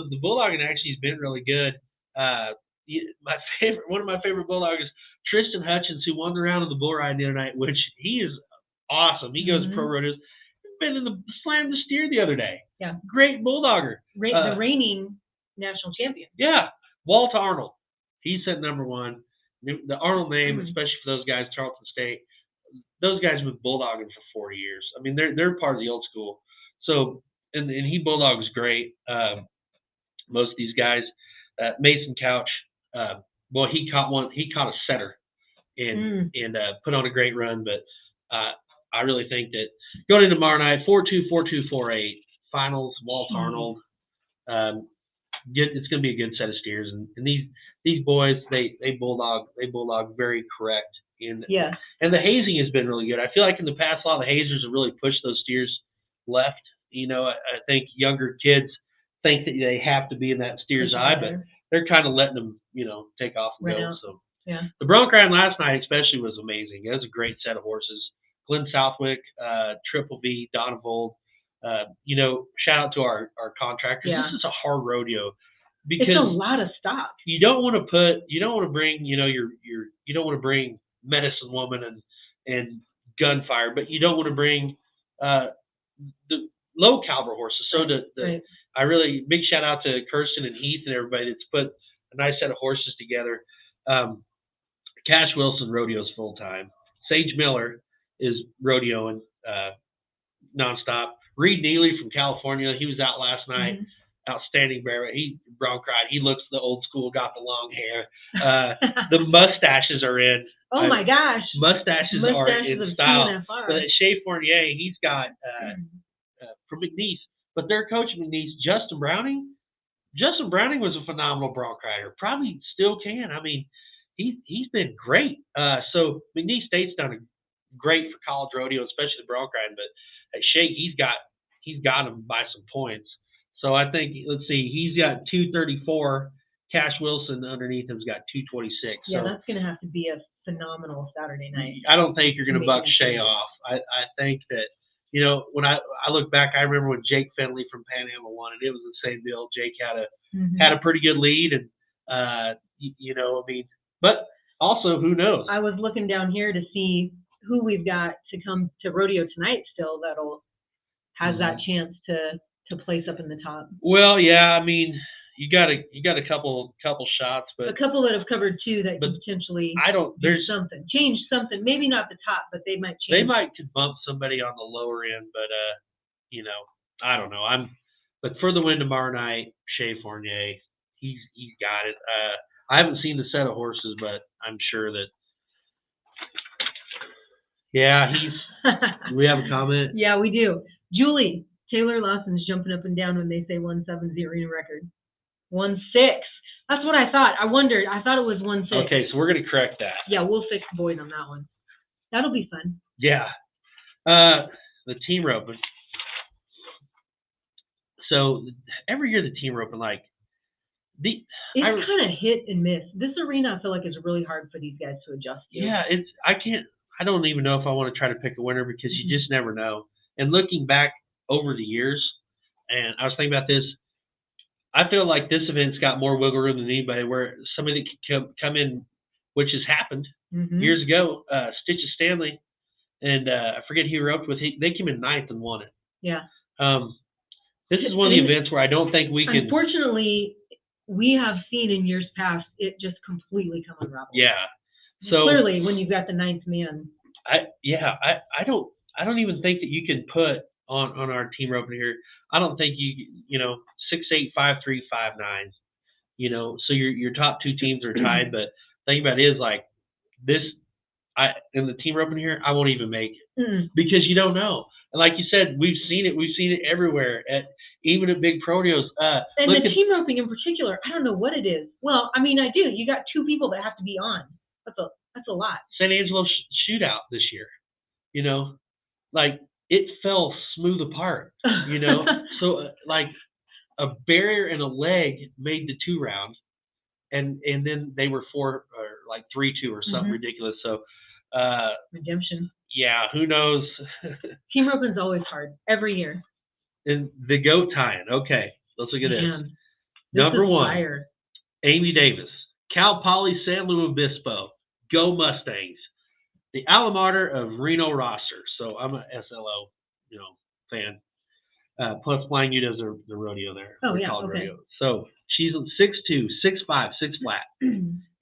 The Bulldogging actually has been really good. One of my favorite Bulldoggers, Tristan Hutchins, who won the round of the bull ride the other night, which he is awesome. He goes to pro rodeos. Been in the slam the steer the other day. Yeah. Great bulldogger. The reigning national champion. Yeah. Walt Arnold. He's at number 1. The Arnold name, especially for those guys, Charleston State, those guys have been bulldogging for 40 years. I mean, they're part of the old school. So, and he bulldogs great. Most of these guys, Mason Couch, he caught a setter and put on a great run, but I really think that going into tomorrow night, 4-2, 4-2, 4-8 finals, Walt Arnold. It's going to be a good set of steers, and these boys they bulldog very correct. And the hazing has been really good. I feel like in the past a lot of the hazers have really pushed those steers left. I think younger kids think that they have to be in that steer's eye, but they're kind of letting them take off and go. So the bronc ride last night especially was amazing. It was a great set of horses. Glenn Southwick, Triple V, Donna Vold. Shout out to our contractors. Yeah. This is a hard rodeo because it's a lot of stock. You don't want to bring, you don't want to bring Medicine Woman and Gunfire, but you don't want to bring the low caliber horses. So I really big shout out to Kirsten and Heath and everybody that's put a nice set of horses together. Cash Wilson rodeos full time. Sage Miller is rodeoing nonstop. Reed Neely from California, he was out last night. Mm-hmm. Outstanding bear. He bronc ride. He looks the old school, got the long hair. The mustaches are in. Oh my gosh. Mustaches are in style. CNFR. But Shea Fournier, he's got from McNeese. But their coach McNeese, Justin Browning was a phenomenal bronc rider. Probably still can. I mean, he's been great. So McNeese State's done great for college rodeo, especially the bronc riding. But at Shea, he's got him by some points. So I think, let's see, he's got 234. Cash Wilson underneath him's got 226. Yeah, so that's going to have to be a phenomenal Saturday night. I don't think you're going to buck Shea off. I think that, when I look back, I remember when Jake Finley from Panhandle won, and it was the same deal. Jake had a pretty good lead, and but also who knows? I was looking down here to see who we've got to come to rodeo tonight still that'll has that chance to place up in the top. Well, yeah, I mean, you got a couple shots, but a couple that have covered too that could potentially change something. Maybe not the top, but they might change. They might could bump somebody on the lower end, but I don't know. But for the win tomorrow night, Shea Fournier, he's got it. I haven't seen the set of horses, but I'm sure that. Yeah, we have a comment. Yeah, we do. Julie Taylor Lawson's jumping up and down when they say 170 arena record. 1-6. That's what I thought. I wondered. I thought it was 1-6. Okay, so we're going to correct that. Yeah, we'll fix Boyd on that one. That'll be fun. Yeah. The team roping. So every year the team roping, it's kind of hit and miss. This arena I feel like is really hard for these guys to adjust to. Yeah, I don't even know if I want to try to pick a winner because you just never know. And looking back over the years, and I was thinking about this, I feel like this event's got more wiggle room than anybody, where somebody that can come in, which has happened years ago. Stitches Stanley, and I forget who he roped with. They came in 9th and won it. Yeah. This is one of the events where I don't think we can. Unfortunately, we have seen in years past it just completely come unraveled. Yeah. So clearly, when you've got the 9th man. I don't even think that you can put on our team roping here. I don't think 6'8", 5'3", 5'9". So your top two teams are tied. But the thing about it is this. In the team roping here, I won't even make it because you don't know. And like you said, we've seen it. We've seen it everywhere, even at big rodeos. And the team roping in particular, I don't know what it is. Well, I mean, I do. You got 2 people that have to be on. That's a lot. San Angelo shootout this year, it fell smooth apart, So a barrier and a leg made the 2 round, and then they were 4 or 3-2 or something ridiculous. So redemption. Yeah, who knows? Team roping's always hard every year. And the goat tying. Okay, let's look at this. This Number 1, fire. Amy Davis, Cal Poly San Luis Obispo. Go Mustangs. The alma mater of Reno Rosser. So I'm a SLO, fan. Plus Flying U does the rodeo there. Oh, yeah, okay. Rodeo. So she's 6'2", 6'5", 6 flat.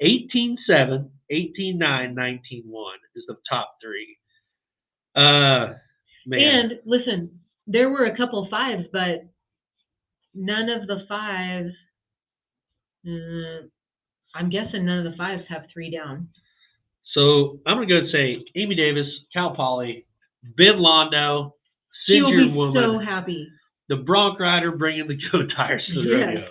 18-7, 18-9, 19-1 is the top 3. Man. And listen, there were a couple 5s, but none of the 5s. I'm guessing none of the 5s have 3 down. So I'm going to go and say Amy Davis, Cal Poly, Ben Londo, He'll be Woman, so happy. The bronc rider bringing the goat tires to the rodeo.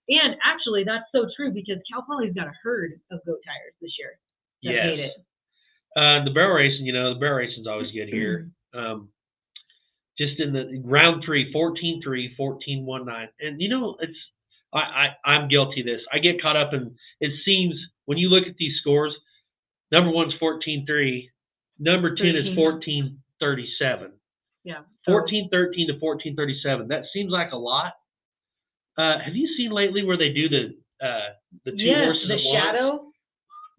And actually, that's so true because Cal Poly's got a herd of goat tires this year. That made it. The barrel racing, the barrel racing's always good here. Just in the round 3, 14-3, 14-1-9. And, it's I'm guilty of this. I get caught up in, it seems, when you look at these scores, number 1's 14-3, number 10 is 14-37. Yeah. 14-13 to 14-37. That seems like a lot. Have you seen lately where they do the 2 horses the at once? shadow?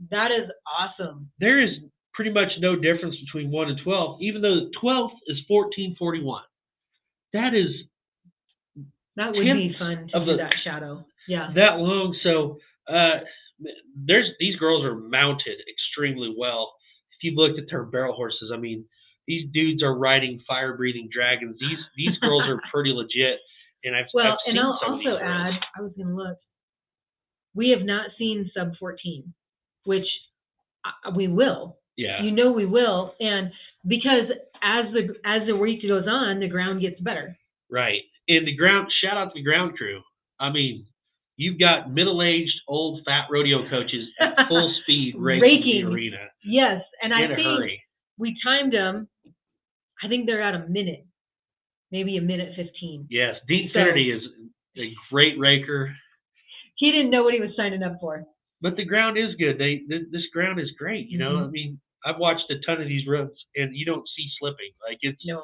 That is awesome. There is pretty much no difference between 1 and 12, even though the 12th is 14-41. That would be fun to do that shadow. Yeah. That long. So these girls are mounted extremely well. If you've looked at their barrel horses, I mean, these dudes are riding fire-breathing dragons. These girls are pretty legit. And I've seen I'll some of these also girls. add, I was going to look, we have not seen sub 14, which we will. Yeah. We will. And because as the week goes on, the ground gets better. Right. And shout out to the ground crew. I mean, you've got middle-aged, old, fat rodeo coaches at full speed raking the arena. Yes. And I think hurry. we timed them. I think they're at a minute, maybe a minute 15. Yes. Dean Finnerty is a great raker. He didn't know what he was signing up for. But the ground is good. This ground is great. You know, I mean, I've watched a ton of these roads, and you don't see slipping. Like it's no.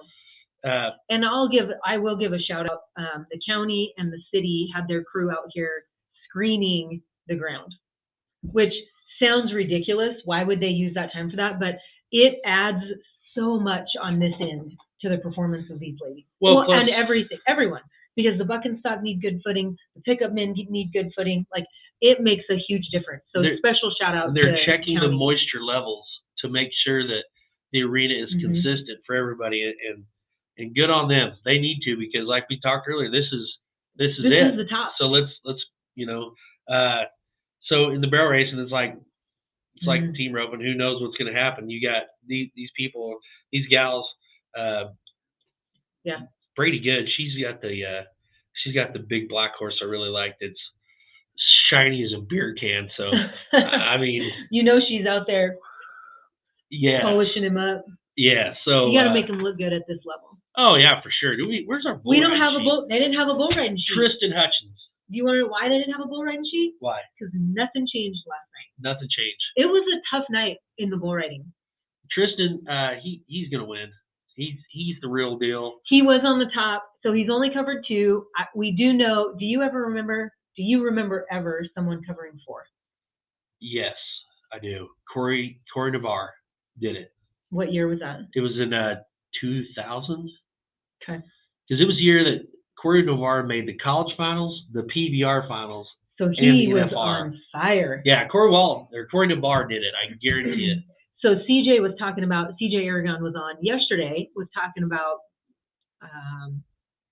And I will give a shout out. The county and the city had their crew out here screening the ground, which sounds ridiculous. Why would they use that time for that? But it adds so much on this end to the performance of these ladies. Well, and everyone, because the buck and stock need good footing, the pickup men need good footing. Like it makes a huge difference. So special shout out. They're checking the moisture levels to make sure that the arena is consistent for everybody, and good on them. They need to, because like we talked earlier, this is it. This is the top. So let's so in the barrel racing, it's like team roping. Who knows what's going to happen? You got these people, these gals. Brady Good. She's got the big black horse I really like. That's shiny as a beer can. So I mean, she's out there. Yeah. Polishing him up. Yeah. So you got to make him look good at this level. Oh yeah, for sure. Where's our bull? We don't have a bull. They didn't have a bull riding sheet. Tristan Hutchins. Do you want to know why they didn't have a bull riding sheet? Why? Because nothing changed last night. Nothing changed. It was a tough night in the bull riding. Tristan, he's gonna win. He's the real deal. He was on the top, so he's only covered 2. We do know. Do you remember ever someone covering 4? Yes, I do. Corey Navarre did it. What year was that? It was in 2000. Okay. Because it was the year that Corey Navarre made the college finals, the PBR finals. So he was on fire. Yeah, Corey Navarre did it. I guarantee it. So CJ Aragon was on yesterday, was talking about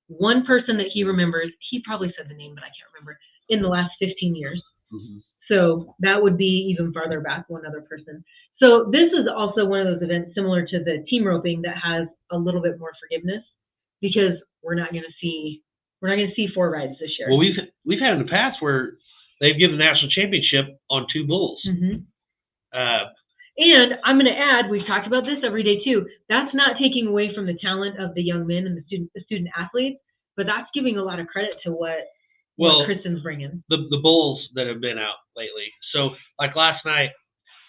one person that he remembers. He probably said the name, but I can't remember, in the last 15 years. Mm-hmm. So that would be even farther back, one other person. So this is also one of those events similar to the team roping that has a little bit more forgiveness, because we're not going to see 4 rides this year. Well, we've had in the past where they've given the national championship on 2 bulls. Mm-hmm. And I'm going to add, we've talked about this every day too. That's not taking away from the talent of the young men and the student athletes, but that's giving a lot of credit to what Kristen's bringing. The bulls that have been out lately. So like last night,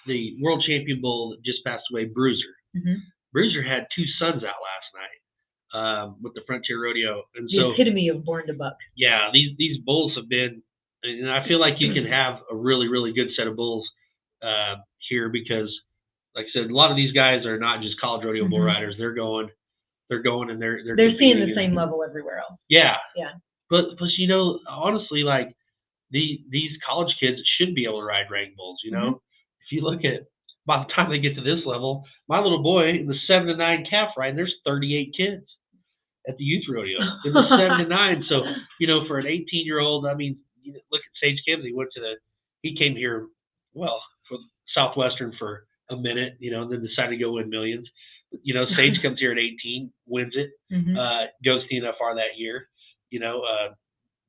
the world champion bull that just passed away, Bruiser. Mm-hmm. Bruiser had 2 sons out last night with the Frontier Rodeo, and the epitome of born to buck. Yeah, these bulls have been, and I feel like you can have a really, really good set of bulls here, because, like I said, a lot of these guys are not just college rodeo bull riders. They're going and they're seeing the same level everywhere else. Yeah. Yeah. But honestly, like these college kids should be able to ride rank bulls. If you look at, by the time they get to this level, my little boy in the 7 to 9 calf ride, there's 38 kids at the youth rodeo in the 7 to 9. So for an 18-year-old, I mean, look at Sage Gibbs. He came here, for Southwestern for a minute, and then decided to go win millions. Sage comes here at 18, wins it, goes to CNFR that year.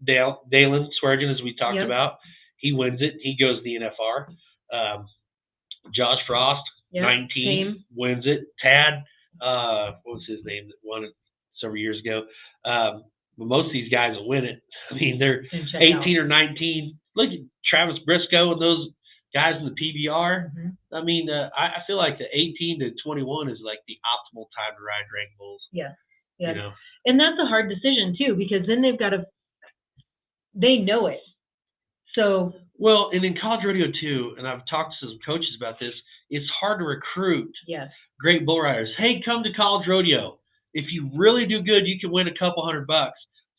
Dalen Sweargen, as we talked about, he wins it. He goes to the NFR. Josh Frost, 19, wins it. Tad, what was his name that won it several years ago? But most of these guys will win it. I mean, they're 18 or 19. Look at Travis Briscoe and those guys in the PBR. Mm-hmm. I mean, I feel like the 18 to 21 is like the optimal time to ride rank bulls. Yeah. Yeah. And that's a hard decision too, because then they know it. So. Well, and in college rodeo too, and I've talked to some coaches about this, it's hard to recruit great bull riders. Hey, come to college rodeo. If you really do good, you can win a couple $100.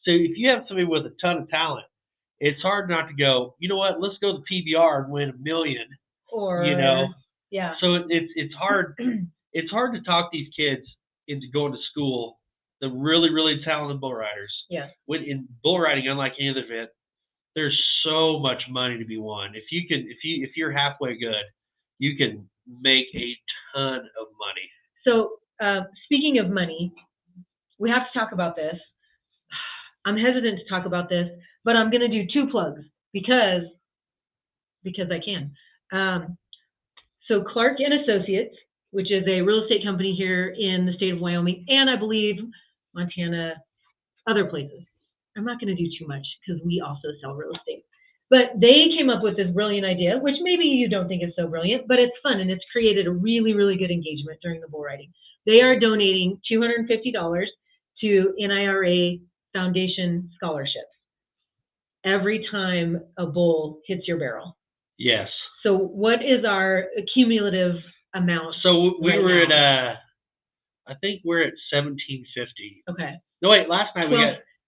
So if you have somebody with a ton of talent, it's hard not to go, you know what, let's go to the PBR and win $1 million. Or, So it's hard. It's hard to talk these kids into going to school, the really, really talented bull riders. Yeah. When in bull riding, unlike any other event, there's so much money to be won. If you're halfway good, you can make a ton of money. So speaking of money, we have to talk about this. I'm hesitant to talk about this, but I'm going to do 2 plugs because I can. So Clark and Associates, which is a real estate company here in the state of Wyoming, and I believe Montana, other places. I'm not going to do too much because we also sell real estate. But they came up with this brilliant idea, which maybe you don't think is so brilliant, but it's fun, and it's created a really, really good engagement during the bull riding. They are donating $250 to NIRA Foundation scholarships every time a bull hits your barrel. Yes. So what is our cumulative amount? So we were at I think we're at 1750. Okay. No, wait, last night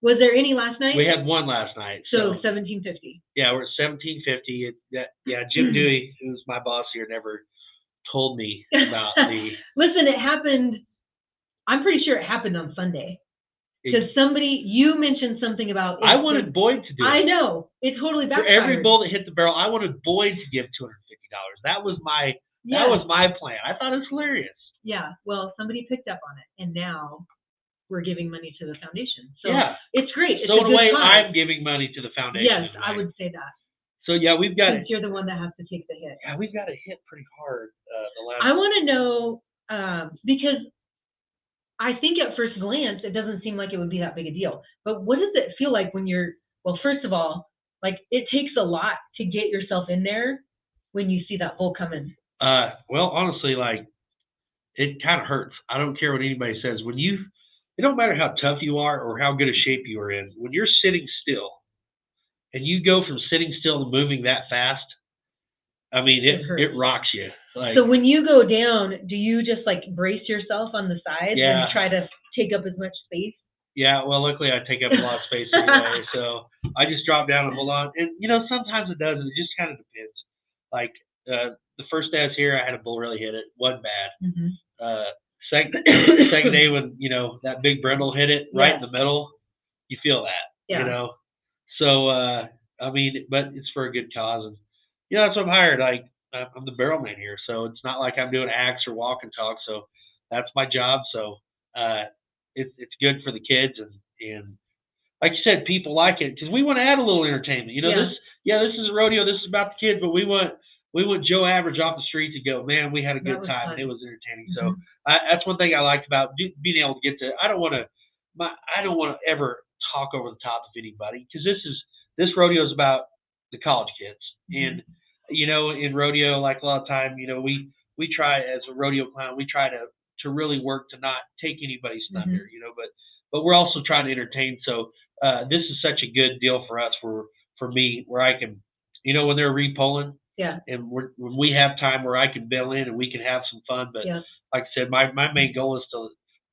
was there any last night? We had one last night. So 1750. Yeah, we're at 1750. Jim Dewey, who's my boss here, never told me about the. Listen, it happened. I'm pretty sure it happened on Sunday. Because you mentioned something about. I wanted Boyd to do it. I know. It totally backfired. For every bull that hit the barrel, I wanted Boyd to give $250. That was my plan. I thought it was hilarious. Yeah. Well, somebody picked up on it, and now we're giving money to the foundation. So yeah. It's great. It's so in a way, cause. I'm giving money to the foundation. Yes, I would say that. So yeah, we've got. Since you're the one that has to take the hit. Yeah, we've got it hit pretty hard. The last. I want to know because I think at first glance it doesn't seem like it would be that big a deal. But what does it feel like when you're? Well, first of all, like it takes a lot to get yourself in there when you see that bull coming. Well, honestly, like it kind of hurts. I don't care what anybody says. It don't matter how tough you are or how good a shape you are in. When you're sitting still, and you go from sitting still to moving that fast, I mean, it rocks you. Like, so when you go down, do you just like brace yourself on the sides yeah. and try to take up as much space? Yeah, well, luckily I take up a lot of space anyway, so I just drop down and hold on. And, sometimes it does, and it just kind of depends. Like, the first day I was here, I had a bull really hit it. Wasn't bad. Mm-hmm. Second day when, that big brindle hit it right in the middle, you feel that, So, I mean, but it's for a good cause. And, that's what I'm hired. Like, I'm the barrel man here, so it's not like I'm doing acts or walk and talk. So that's my job. So it's good for the kids. And like you said, people like it because we want to add a little entertainment. This is a rodeo. This is about the kids, but we want Joe Average off the street to go, man, we had a good time. It was entertaining. Mm-hmm. So that's one thing I liked about being able to get to. I don't want to ever talk over the top of anybody because this rodeo is about the college kids. Mm-hmm. And in rodeo, like a lot of time, we try as a rodeo clown, we try to really work to not take anybody's thunder, mm-hmm. But we're also trying to entertain. So this is such a good deal for us, for me, where I can, when they're repolling. Yeah. And when we have time where I can bail in and we can have some fun. But like I said, my main goal is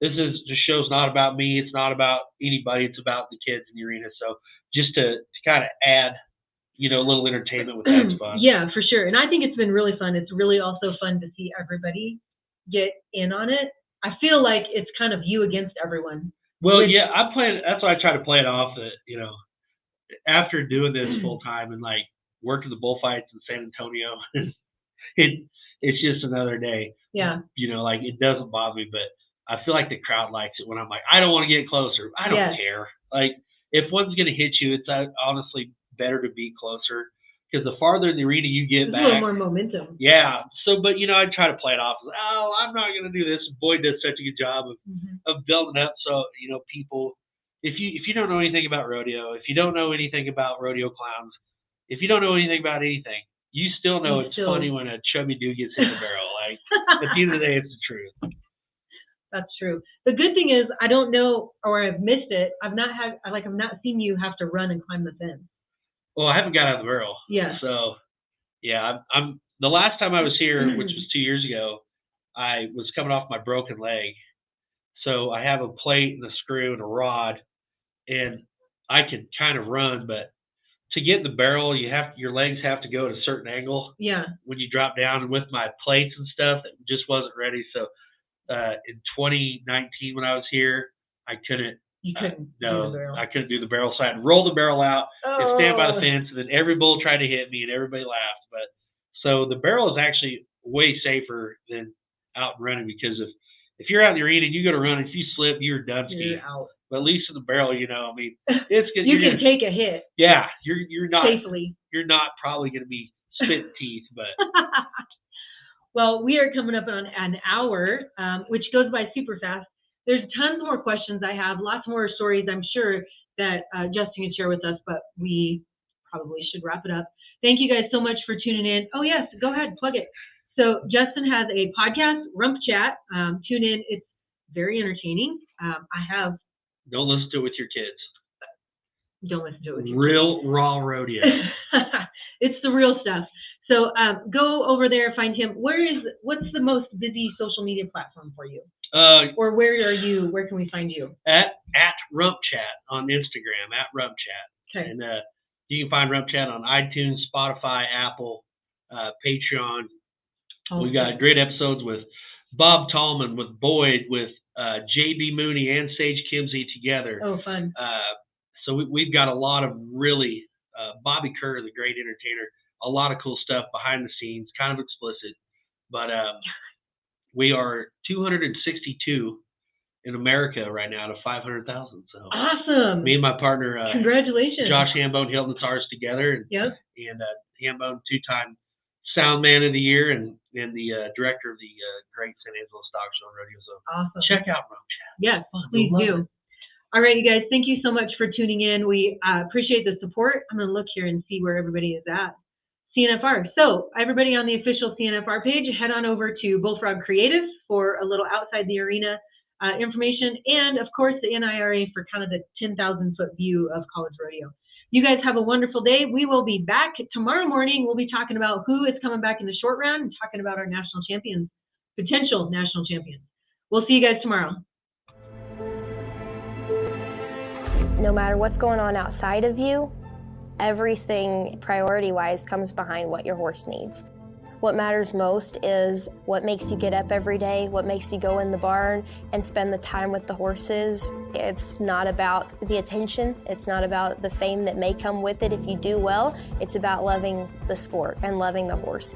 the show's not about me. It's not about anybody. It's about the kids in the arena. So just to kind of add, a little entertainment with that's fun. Yeah, for sure. And I think it's been really fun. It's really also fun to see everybody get in on it. I feel like it's kind of you against everyone. Well, I'm playing. That's why I try to play it off that, after doing this full time and like working the bullfights in San Antonio, it's just another day. Yeah. Like it doesn't bother me, but I feel like the crowd likes it when I'm like, I don't want to get closer. I don't care. Like if one's going to hit you, it's honestly better to be closer because the farther in the arena you get back, a little more momentum. Yeah. So, but I try to play it off. Oh, I'm not going to do this. Boyd does such a good job of building up. So, people, if you don't know anything about rodeo, if you don't know anything about rodeo clowns, if you don't know anything about anything, you still know it's funny when a chubby dude gets hit in the barrel. Like at the end of the day, it's the truth. That's true. The good thing is I don't know, or I've missed it. I've not seen you have to run and climb the fence. Well, I haven't got out of the barrel. Yeah. So, yeah, I'm the last time I was here, which was 2 years ago, I was coming off my broken leg. So I have a plate and a screw and a rod, and I can kind of run, but to get in the barrel, your legs have to go at a certain angle. Yeah. When you drop down, and with my plates and stuff, it just wasn't ready. So in 2019 when I was here, I couldn't. You couldn't do the barrel. I couldn't do the barrel, so I had to roll the barrel out and stand by the fence, and then every bull tried to hit me, and everybody laughed. But so the barrel is actually way safer than out running, because if you're out in the arena and you go to run, if you slip, you're done. You're out. But at least in the barrel, I mean, it's good. You can take a hit. Yeah, you're not safely. You're not probably going to be spitting teeth, but. Well, we are coming up on an hour, which goes by super fast. There's tons more questions I have, lots more stories I'm sure that Justin can share with us, but we probably should wrap it up. Thank you guys so much for tuning in. Oh, yes, go ahead, plug it. So Justin has a podcast, Rump Chat. Tune in. It's very entertaining. Don't listen to it with your kids. Don't listen to it with your Real raw rodeo. It's the real stuff. So go over there, find him. What's the most busy social media platform for you? Or where are you? Where can we find you? At Rump Chat on Instagram, at Rump Chat. Okay. And you can find Rump Chat on iTunes, Spotify, Apple, Patreon. Oh, we got great episodes with Bob Tallman, with Boyd, with JB Mooney and Sage Kimsey together. Oh, fun. So we've got a lot of really, Bobby Kerr, the great entertainer, a lot of cool stuff behind the scenes, kind of explicit. But we are 262 in America right now out of 500,000. So awesome. Me and my partner, congratulations, Josh Hambone, Hilton stars together. And, yep. And Hambone, 2-time Sound Man of the Year and the director of the great San Angelo Stock Show and Rodeo. So awesome. Check out Rump Chat. Yes, please do. All right, you guys, thank you so much for tuning in. We appreciate the support. I'm going to look here and see where everybody is at. CNFR. So everybody on the official CNFR page, head on over to BullFrog Creative for a little outside the arena information, and of course the NIRA for kind of the 10,000-foot view of college rodeo. You guys have a wonderful day. We will be back tomorrow morning. We'll be talking about who is coming back in the short round and talking about our national champions, potential national champions. We'll see you guys tomorrow. No matter what's going on outside of you, everything priority-wise comes behind what your horse needs. What matters most is what makes you get up every day, what makes you go in the barn and spend the time with the horses. It's not about the attention, it's not about the fame that may come with it if you do well, it's about loving the sport and loving the horse.